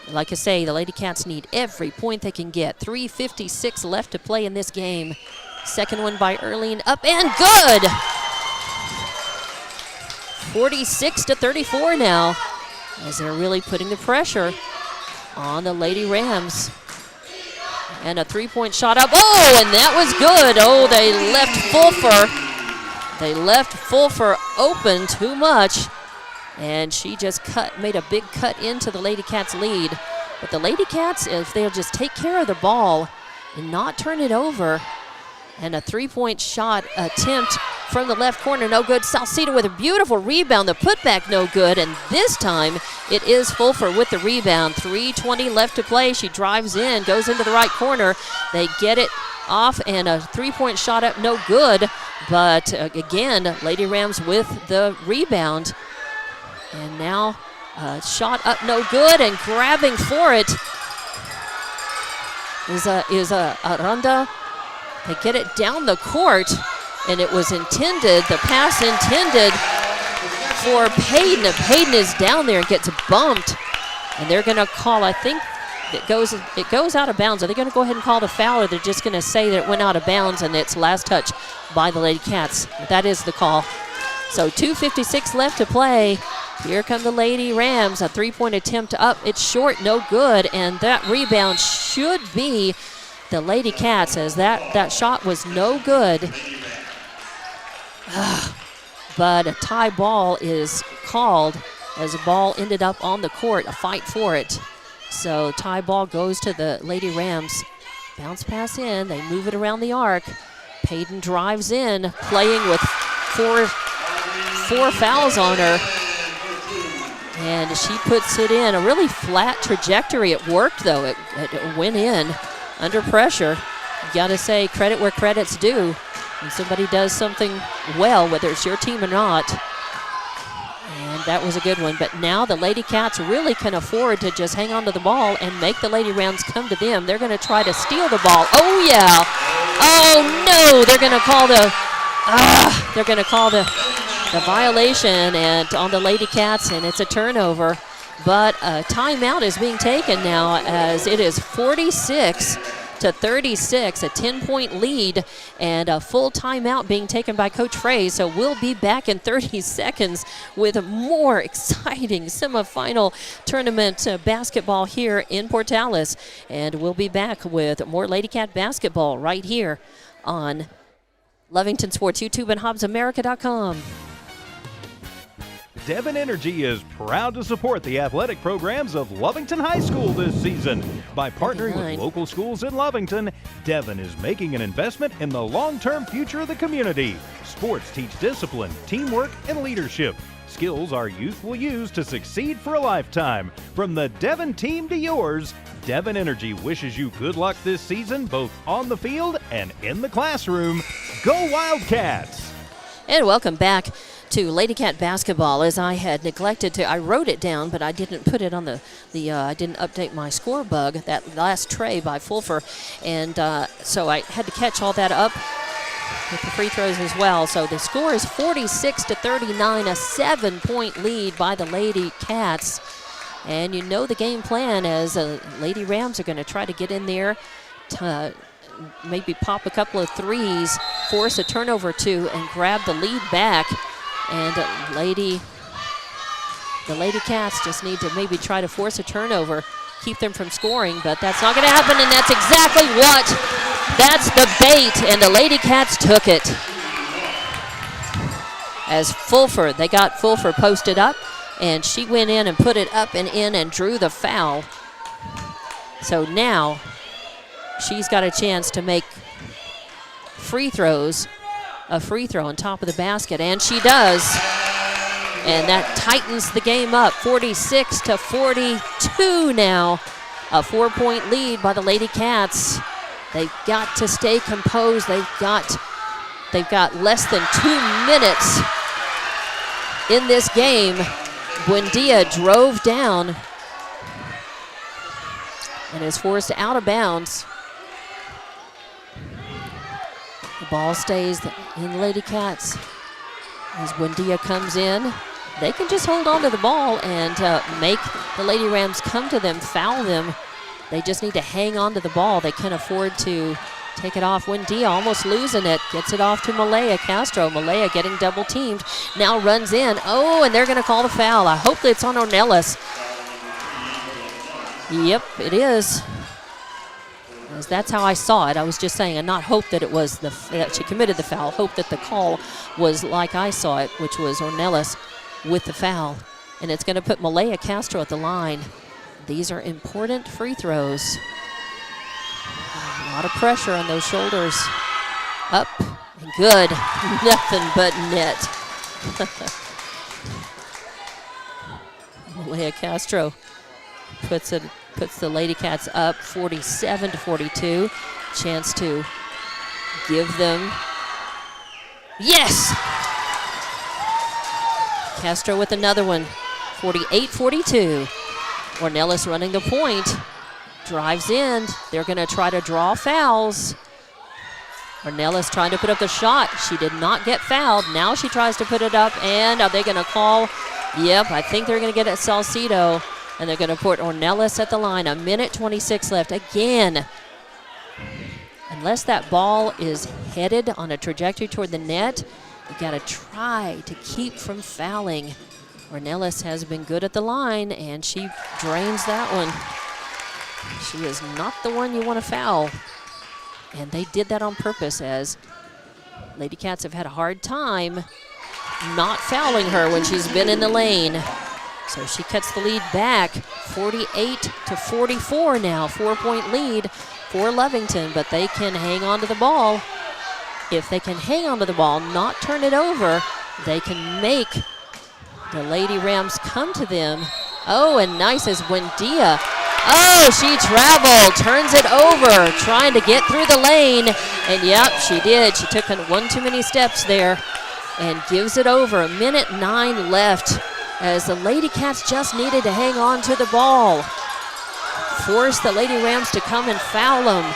Speaker 1: Like I say, the Lady Cats need every point they can get. 3:56 left to play in this game. Second one by Erlene, up and good! 46-34 now, as they're really putting the pressure on the Lady Rams. And a three-point shot up. Oh, and that was good. Oh, they left Fulfer. They left Fulfer open too much. And she just made a big cut into the Lady Cats lead. But the Lady Cats, if they'll just take care of the ball and not turn it over, and a three-point shot attempt from the left corner, no good. Salcido with a beautiful rebound. The putback, no good. And this time, it is Fulfer with the rebound. 3:20 left to play. She drives in, goes into the right corner. They get it off, and a three-point shot up, no good. But again, Lady Rams with the rebound. And now shot up, no good, and grabbing for it is Aranda. They get it down the court, and it was intended, the pass intended for Payton. And Payton is down there and gets bumped, and they're going to call, I think it goes out of bounds. Are they going to go ahead and call the foul, or they're just going to say that it went out of bounds and it's last touch by the Lady Cats? That is the call. So 2:56 left to play. Here come the Lady Rams. A three-point attempt up. It's short, no good, and that rebound should be the Lady Cats, as that shot was no good. But a tie ball is called as the ball ended up on the court, a fight for it. So tie ball goes to the Lady Rams. Bounce pass in, they move it around the arc. Payton drives in, playing with four fouls on her. And she puts it in. A really flat trajectory. It worked, though. It went in under pressure. You got to say credit where credit's due. When somebody does something well, whether it's your team or not. And that was a good one. But now the Lady Cats really can afford to just hang on to the ball and make the Lady Rams come to them. They're going to try to steal the ball. Oh, yeah. Oh, no. They're going to call the violation and on the Lady Cats, and it's a turnover. But a timeout is being taken now as it is 46-36, a 10-point lead, and a full timeout being taken by Coach Frey. So we'll be back in 30 seconds with more exciting semifinal tournament basketball here in Portales. And we'll be back with more Lady Cat basketball right here on Lovington Sports, YouTube, and HobbsAmerica.com.
Speaker 3: Devon Energy is proud to support the athletic programs of Lovington High School this season. By partnering with local schools in Lovington, Devon is making an investment in the long-term future of the community. Sports teach discipline, teamwork, and leadership. Skills our youth will use to succeed for a lifetime. From the Devon team to yours, Devon Energy wishes you good luck this season, both on the field and in the classroom. Go Wildcats!
Speaker 1: And welcome back to Lady Cat basketball. As I had neglected to, I wrote it down, but I didn't put it on I didn't update my score bug, that last tray by Fulfer. And so I had to catch all that up with the free throws as well. So the score is 46-39, a 7-point lead by the Lady Cats. And you know the game plan, as Lady Rams are going to try to get in there to maybe pop a couple of threes, force a turnover or two, and grab the lead back. And the Lady Cats just need to maybe try to force a turnover, keep them from scoring, but that's not going to happen, and that's exactly that's the bait, and the Lady Cats took it. As they got Fulfer posted up, and she went in and put it up and in and drew the foul. So now she's got a chance to make a free throw on top of the basket, and she does. And that tightens the game up, 46-42 now. A 4-point lead by the Lady Cats. They've got to stay composed. They've got less than 2 minutes in this game. Buendia drove down and is forced out of bounds. The ball stays in Lady Cats. As Buendia comes in, they can just hold on to the ball and make the Lady Rams come to them, foul them. They just need to hang on to the ball. They can afford to take it off. Buendia almost losing it. Gets it off to Malaya Castro. Malaya getting double teamed. Now runs in. Oh, and they're going to call the foul. I hope it's on Ornelas. Yep, it is. As that's how I saw it. I was just saying, and not hope that it was that she committed the foul. Hope that the call was like I saw it, which was Ornelas with the foul. And it's going to put Malaya Castro at the line. These are important free throws. A lot of pressure on those shoulders. Up and good. Nothing but net. Malaya Castro puts the Lady Cats up 47-42. Chance to give them. Yes! Castro with another one. 48-42. Ornelas running the point. Drives in. They're going to try to draw fouls. Ornelas trying to put up the shot. She did not get fouled. Now she tries to put it up, and are they going to call? Yep, I think they're going to get it Salcido, and they're going to put Ornelas at the line. 1:26 left. Again, unless that ball is headed on a trajectory toward the net, you got to try to keep from fouling. Ornelas has been good at the line, and she drains that one. She is not the one you want to foul. And they did that on purpose, as Lady Cats have had a hard time not fouling her when she's been in the lane. So she cuts the lead back, 48-44 now, 4-point lead for Lovington, but they can hang on to the ball. If they can hang on to the ball, not turn it over, they can make the Lady Rams come to them. Oh, and nice as Buendia. Oh, she traveled, turns it over, trying to get through the lane. And yep, she did. She took one too many steps there and gives it over. 1:09 left as the Lady Cats just needed to hang on to the ball. Force the Lady Rams to come and foul them,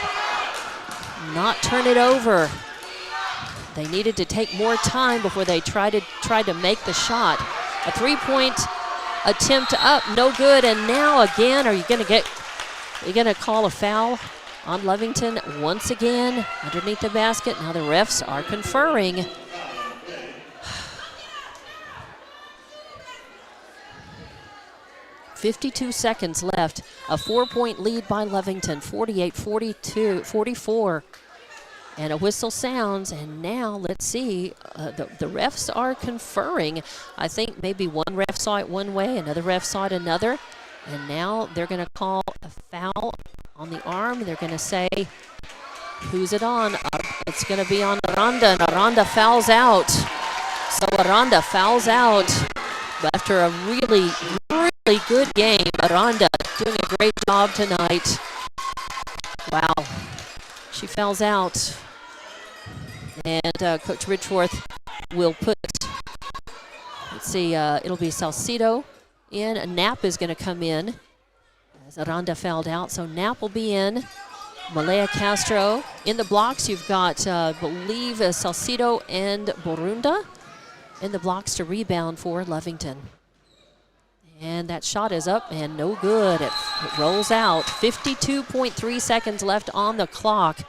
Speaker 1: not turn it over. They needed to take more time before they tried to make the shot. A 3-point attempt up, no good, and now again, are you gonna call a foul on Lovington once again underneath the basket? Now the refs are conferring. .52 seconds left. A 4-point lead by Lovington, 48-44. And a whistle sounds, and now let's see, the refs are conferring. I think maybe one ref saw it one way, another ref saw it another, and now they're going to call a foul on the arm. They're going to say, who's it on? It's going to be on Aranda, and Aranda fouls out. So Aranda fouls out after a really, really good game. Aranda doing a great job tonight. Wow. She fouls out. And Coach Ridgeworth will put, let's see, it'll be Salcido in. Knapp is going to come in as Aranda fouled out. So Knapp will be in. Malaya Castro. In the blocks, you've got, I believe, Salcido and Borunda in the blocks to rebound for Lovington. And that shot is up and no good. It rolls out. 52.3 seconds left on the clock.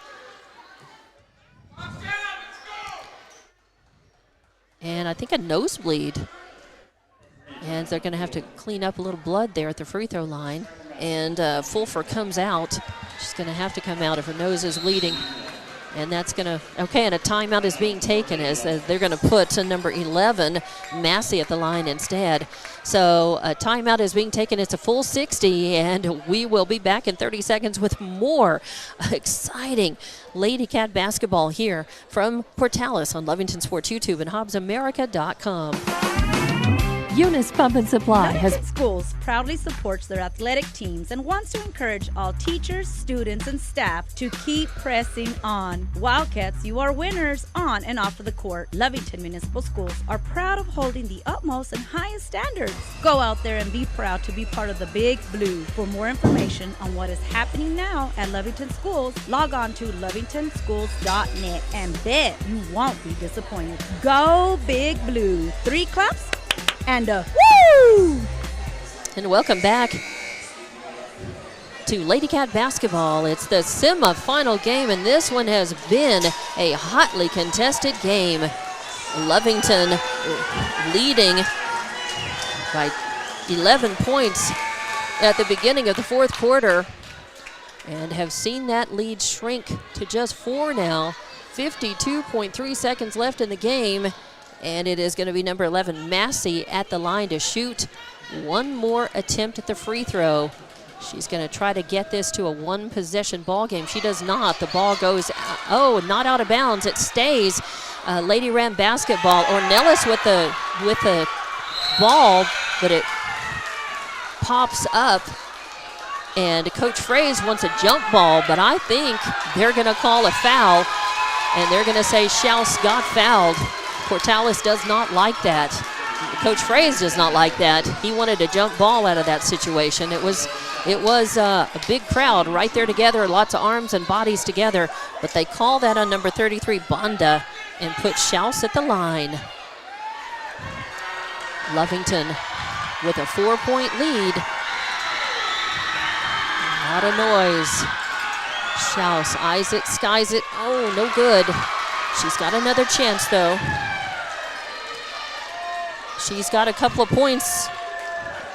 Speaker 1: And I think a nosebleed. And they're going to have to clean up a little blood there at the free throw line. And Fulfer comes out. She's going to have to come out if her nose is bleeding. And that's going to, okay, and a timeout is being taken as they're going to put number 11, Massey, at the line instead. So a timeout is being taken. It's a full 60, and we will be back in 30 seconds with more exciting Lady Cat basketball here from Portales on Lovington Sports YouTube and HobbsAmerica.com.
Speaker 6: Eunice Pump and Supply
Speaker 8: Lovington Schools proudly supports their athletic teams and wants to encourage all teachers, students, and staff to keep pressing on. Wildcats, you are winners on and off of the court. Lovington Municipal Schools are proud of holding the utmost and highest standards. Go out there and be proud to be part of the Big Blue. For more information on what is happening now at Lovington Schools, log on to lovingtonschools.net and bet you won't be disappointed. Go Big Blue. 3 claps and a woo!
Speaker 1: And welcome back to Lady Cat basketball. It's the semifinal game, and this one has been a hotly contested game. Lovington leading by 11 points at the beginning of the fourth quarter and have seen that lead shrink to just 4 now. 52.3 seconds left in the game. And it is going to be number 11, Massey, at the line to shoot one more attempt at the free throw. She's going to try to get this to a one-possession ball game. She does not. The ball goes, not out of bounds. It stays. Lady Ram basketball. Ornelas with the ball, but it pops up. And Coach Fraze wants a jump ball, but I think they're going to call a foul, and they're going to say Schaus got fouled. Portales does not like that. Coach Fraze does not like that. He wanted a jump ball out of that situation. It was a big crowd right there together, lots of arms and bodies together, but they call that on number 33, Banda, and put Schaus at the line. Lovington with a 4-point lead. A lot of noise. Schaus eyes it, skies it. Oh, no good. She's got another chance, though. She's got a couple of points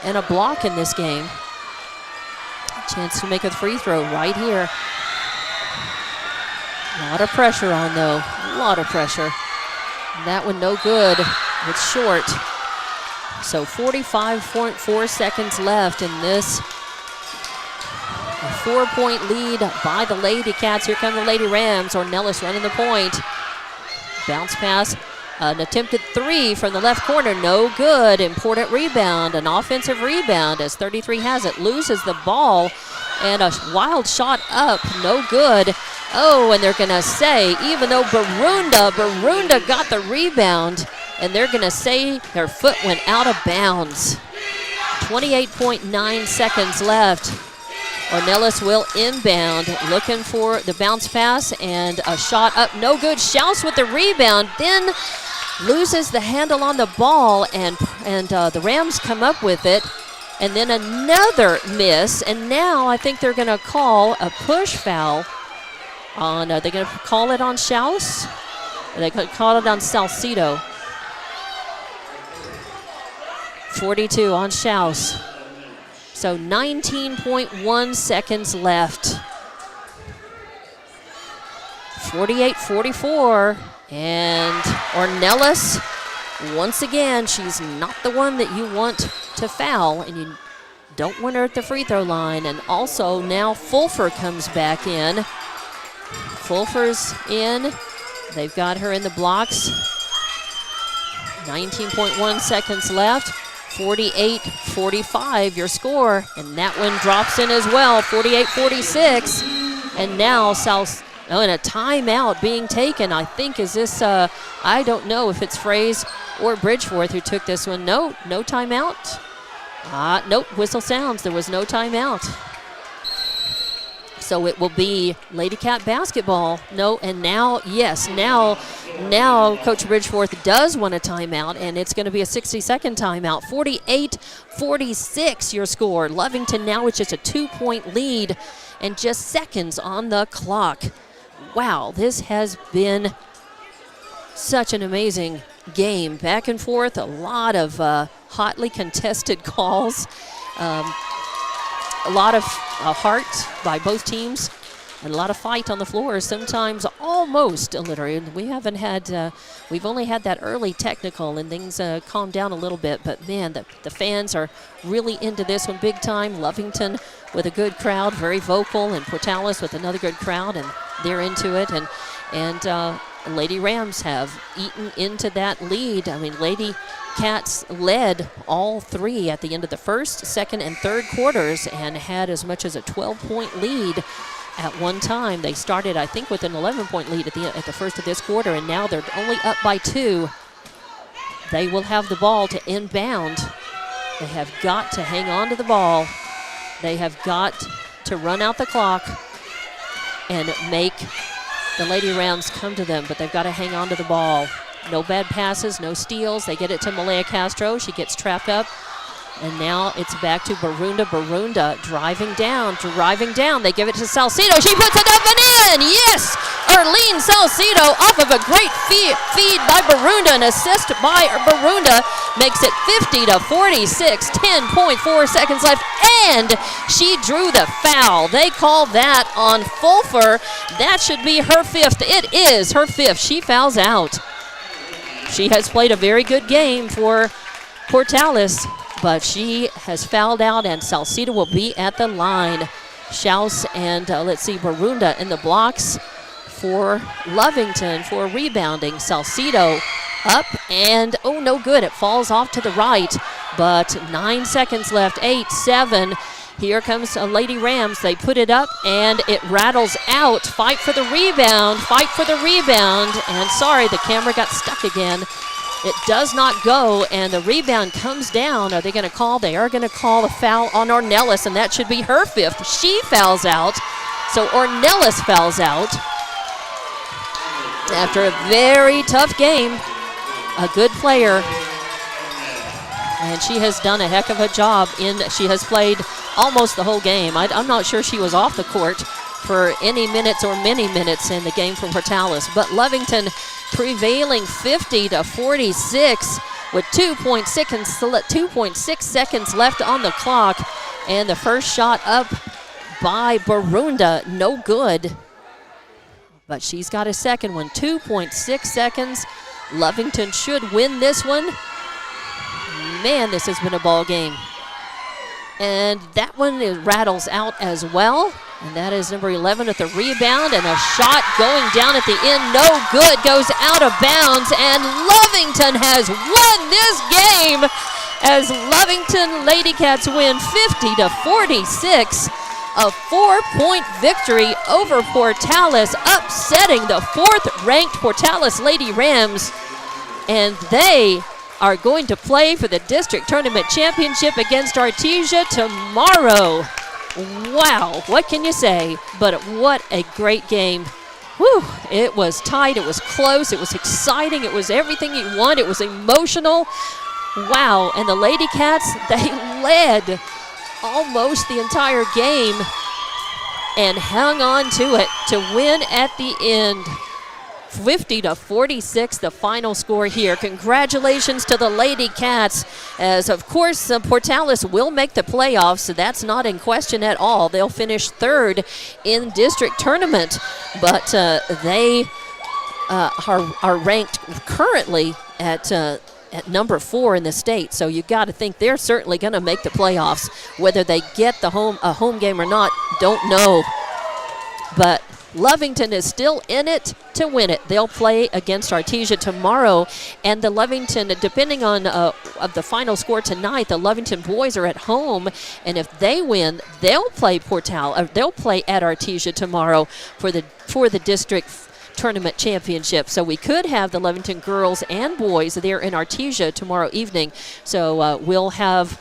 Speaker 1: and a block in this game. Chance to make a free throw right here. A lot of pressure on, though. A lot of pressure. That one no good. It's short. So 45.4 seconds left in this 4-point lead by the Lady Cats. Here come the Lady Rams. Ornelas running the point. Bounce pass. An attempted three from the left corner. No good. Important rebound. An offensive rebound as 33 has it. Loses the ball. And a wild shot up. No good. Oh, and they're going to say, even though Barunda got the rebound, and they're going to say their foot went out of bounds. 28.9 seconds left. Ornelas will inbound, looking for the bounce pass, and a shot up, no good. Schaus with the rebound, then loses the handle on the ball, and the Rams come up with it, and then another miss, and now I think they're going to call a push foul on, are they going to call it on Schaus? Or they could call it on Salcido. 42 on Schaus. So 19.1 seconds left. 48-44. And Ornelas, once again, she's not the one that you want to foul, and you don't want her at the free throw line. And also now Fulfer comes back in. Fulfer's in. They've got her in the blocks. 19.1 seconds left. 48-45 your score, and that one drops in as well. 48-46, and now and a timeout being taken. I think is this I don't know if it's Fraze or Bridgeforth who took this one. No timeout. Nope, whistle sounds. There was no timeout. So it will be Lady Cat basketball. No, and now, yes, now Coach Bridgeforth does want a timeout, and it's going to be a 60-second timeout. 48-46 your score. Lovington now with just a 2-point lead and just seconds on the clock. Wow, this has been such an amazing game. Back and forth, a lot of hotly contested calls. A lot of heart by both teams, and a lot of fight on the floor. Sometimes almost alliterated. We've only had that early technical, and things calmed down a little bit. But man, the fans are really into this one big time. Lovington with a good crowd, very vocal, and Portales with another good crowd, and they're into it. And Lady Rams have eaten into that lead. I mean, Lady Cats led all three at the end of the first, second, and third quarters and had as much as a 12-point lead at one time. They started, I think, with an 11-point lead at the first of this quarter, and now they're only up by 2. They will have the ball to inbound. They have got to hang on to the ball. They have got to run out the clock and make the Lady Rams come to them, but they've got to hang on to the ball. No bad passes, no steals. They get it to Malaya Castro. She gets trapped up. And now it's back to Barunda. Barunda driving down. They give it to Salcido. She puts it up and in. Yes! Arlene Salcido off of a great feed by Barunda. An assist by Barunda makes it 50-46. 10.4 seconds left. And she drew the foul. They call that on Fulfer. That should be her 5th. It is her 5th. She fouls out. She has played a very good game for Portales, but she has fouled out, and Salcido will be at the line. Schaus and, Barunda in the blocks for Lovington for rebounding. Salcido up, and, no good. It falls off to the right, but 9 seconds left, 8, 7. Here comes Lady Rams. They put it up, and it rattles out. Fight for the rebound. And sorry, the camera got stuck again. It does not go, and the rebound comes down. Are they going to call? They are going to call a foul on Ornelas, and that should be her 5th. She fouls out. So Ornelas fouls out. After a very tough game, a good player. And she has done a heck of a job. She has played almost the whole game. I'm not sure she was off the court for any minutes or many minutes in the game for Portales. But Lovington prevailing 50-46 with 2.6 seconds left on the clock. And the first shot up by Barunda, no good. But she's got a second one. 2.6 seconds Lovington should win this one. Man, this has been a ball game. And that one rattles out as well. And that is number 11 at the rebound, and a shot going down at the end, no good, goes out of bounds, and Lovington has won this game as Lovington Lady Cats win 50-46. A 4-point victory over Portales, upsetting the 4th-ranked Portales Lady Rams, and they are going to play for the district tournament championship against Artesia tomorrow. Wow, what can you say? But what a great game. Whew, it was tight, it was close, it was exciting, it was everything you want, it was emotional. Wow, and the Lady Cats, they led almost the entire game and hung on to it to win at the end. 50-46, the final score here. Congratulations to the Lady Cats, as of course Portales will make the playoffs, so that's not in question at all. They'll finish 3rd in district tournament, but they are ranked currently at number 4 in the state, so you got to think they're certainly going to make the playoffs. Whether they get a home game or not, don't know. But Lovington is still in it to win it. They'll play against Artesia tomorrow, and the Lovington, depending on of the final score tonight, the Lovington boys are at home, and if they win, they'll play they'll play at Artesia tomorrow for the district tournament championship. So we could have the Lovington girls and boys there in Artesia tomorrow evening. So we'll have,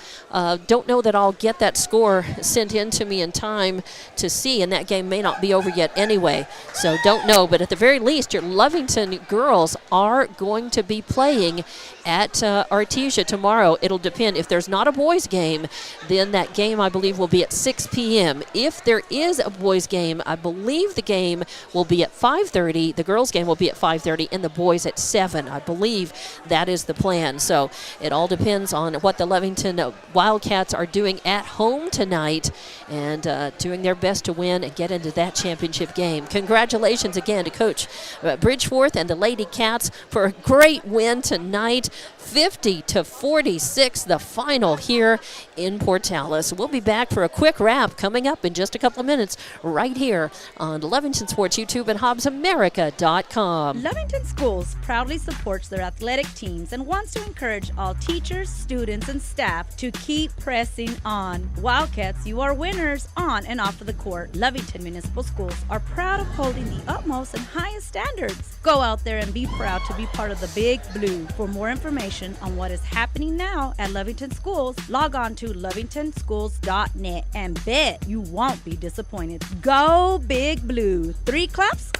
Speaker 1: don't know that I'll get that score sent in to me in time to see, and that game may not be over yet anyway. So don't know, but at the very least, your Lovington girls are going to be playing at Artesia tomorrow. It'll depend. If there's not a boys game, then that game I believe will be at 6 p.m. If there is a boys game, I believe the game will be at 5:30. The girls game will be at 5:30 and the boys at 7. I believe that is the plan. So it all depends on what the Lovington Wildcats are doing at home tonight, and doing their best to win and get into that championship game. Congratulations again to Coach Bridgeforth and the Lady Cats for a great win tonight. 50-46, the final here in Portales. We'll be back for a quick wrap coming up in just a couple of minutes right here on Lovington Sports YouTube and HobbsAmerica.com.
Speaker 8: Lovington Schools proudly supports their athletic teams and wants to encourage all teachers, students, and staff to keep pressing on. Wildcats, you are winners on and off of the court. Lovington Municipal Schools are proud of holding the utmost and highest standards. Go out there and be proud to be part of the Big Blue. For more information on what is happening now at Lovington Schools, log on to lovingtonschools.net and bet you won't be disappointed. Go Big Blue. 3 claps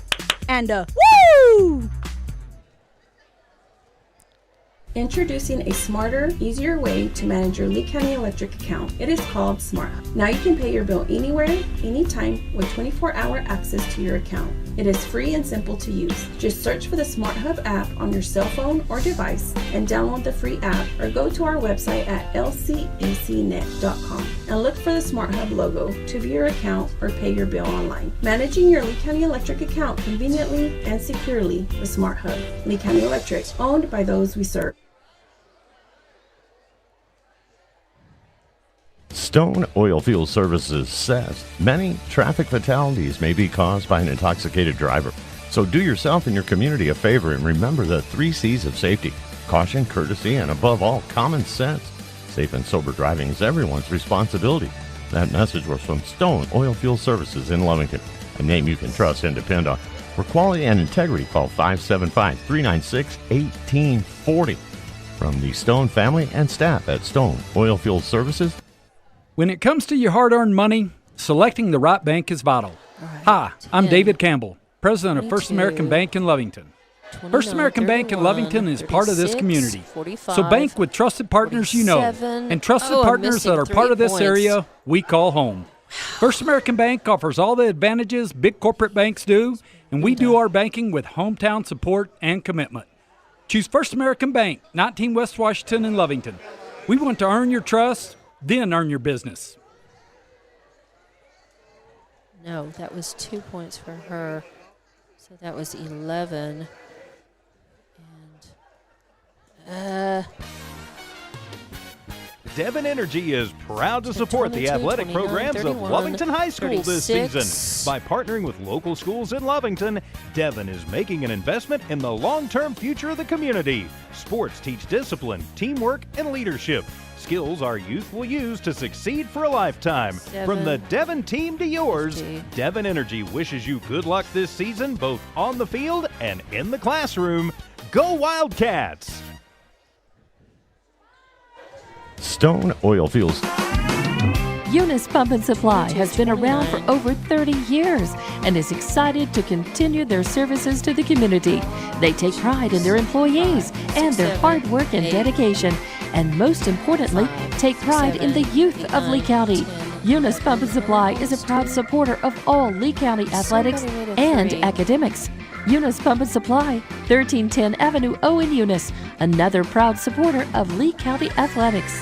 Speaker 8: and a woo!
Speaker 4: Introducing a smarter, easier way to manage your Lee County Electric account. It is called SmartHub. Now you can pay your bill anywhere, anytime, with 24-hour access to your account. It is free and simple to use. Just search for the SmartHub app on your cell phone or device and download the free app, or go to our website at lcacnet.com and look for the SmartHub logo to view your account or pay your bill online. Managing your Lee County Electric account conveniently and securely with SmartHub. Lee County Electric, owned by those we serve.
Speaker 5: Stone Oilfield Services says many traffic fatalities may be caused by an intoxicated driver. So do yourself and your community a favor and remember the 3 C's of safety: caution, courtesy, and above all, common sense. Safe and sober driving is everyone's responsibility. That message was from Stone Oilfield Services in Lovington, a name you can trust and depend on. For quality and integrity, call 575-396-1840. From the Stone family and staff at Stone Oilfield Services.
Speaker 7: When it comes to your hard-earned money, selecting the right bank is vital. Hi, I'm David Campbell, president of First American Bank in Lovington. First American Bank in Lovington is part of this community. So bank with trusted partners you know, and trusted partners that are part of this area we call home. First American Bank offers all the advantages big corporate banks do, and we do our banking with hometown support and commitment. Choose First American Bank, 19 West Washington in Lovington. We want to earn your trust, then earn your business.
Speaker 1: No, that was 2 points for her. So that was 11. And
Speaker 3: Devon Energy is proud to support the
Speaker 1: 22,
Speaker 3: athletic
Speaker 1: 29,
Speaker 3: programs
Speaker 1: 31,
Speaker 3: of Lovington High School this
Speaker 1: 36.
Speaker 3: season. By partnering with local schools in Lovington, Devon is making an investment in the long-term future of the community. Sports teach discipline, teamwork, and leadership. Skills our youth will use to succeed for a lifetime. From the Devon team to yours,
Speaker 1: 50.
Speaker 3: Devon Energy wishes you good luck this season, both on the field and in the classroom. Go Wildcats!
Speaker 5: Stone Oil Fields.
Speaker 6: Eunice Pump and Supply has been around for over 30 years and is excited to continue their services to the community. They take pride in their employees and their hard work and dedication, and most importantly, take pride in the youth of Lee County. Eunice Pump and Supply is a proud supporter of all Lee County athletics and academics. Eunice Pump and Supply, 1310 Avenue O in Eunice, another proud supporter of Lee County athletics.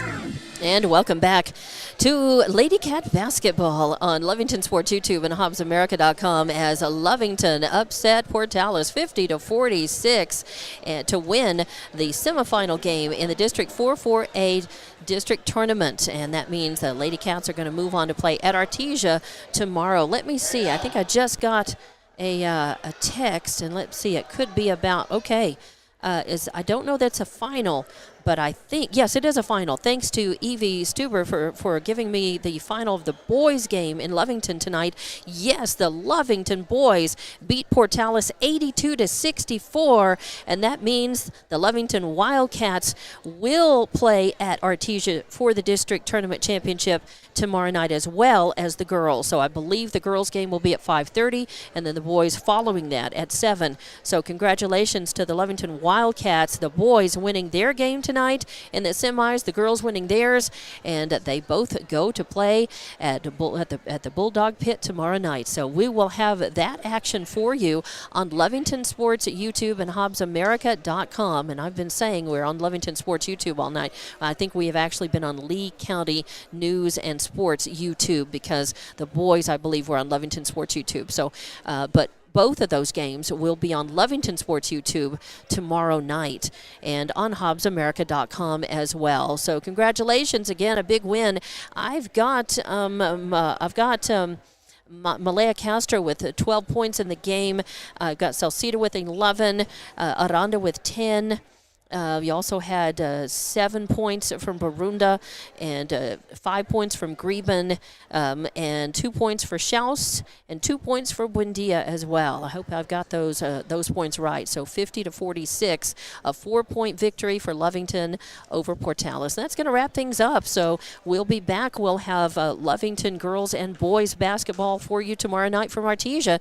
Speaker 1: And welcome back to Lady Cat basketball on Lovington Sports YouTube and HobbsAmerica.com as Lovington upset Portales 50-46 to win the semifinal game in the District 4-4A district tournament. And that means the Lady Cats are going to move on to play at Artesia tomorrow. Let me see. I think I just got a text, and let's see. It could be about, okay. I don't know that's a final, but I think, yes, it is a final. Thanks to Evie Stuber for giving me the final of the boys game in Lovington tonight. Yes, the Lovington boys beat Portales 82-64, and that means the Lovington Wildcats will play at Artesia for the district tournament championship tomorrow night, as well as the girls. So I believe the girls game will be at 5:30, and then the boys following that at 7. So congratulations to the Lovington Wildcats, the boys winning their game tonight in the semis, the girls winning theirs, and they both go to play at the Bulldog Pit tomorrow night. So we will have that action for you on Lovington Sports YouTube and HobbsAmerica.com. And I've been saying we're on Lovington Sports YouTube all night. I think we have actually been on Lee County News and Sports YouTube, because the boys, I believe, were on Lovington Sports YouTube. So, but both of those games will be on Lovington Sports YouTube tomorrow night and on HobbsAmerica.com as well. So congratulations again, a big win. I've got Malaya Castro with 12 points in the game. I've got Salcida with 11, Aranda with 10. You also had 7 points from Barunda and 5 points from Greben, and 2 points for Schaus and 2 points for Buendia as well. I hope I've got those points right. So 50-46, a 4-point victory for Lovington over Portales. That's going to wrap things up. So we'll be back. We'll have Lovington girls and boys basketball for you tomorrow night from Artesia.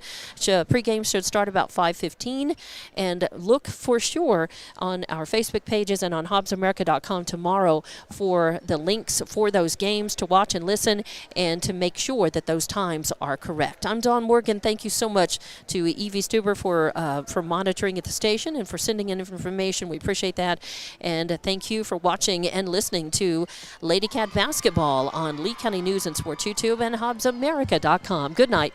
Speaker 1: Pre-game should start about 5:15, and look for sure on our Facebook pages and on HobbsAmerica.com tomorrow for the links for those games to watch and listen, and to make sure that those times are correct. I'm Dawn Morgan. Thank you so much to Evie Stuber for monitoring at the station and for sending in information. We appreciate that. And thank you for watching and listening to Lady Cat Basketball on Lee County News and Sports YouTube and HobbsAmerica.com. Good night.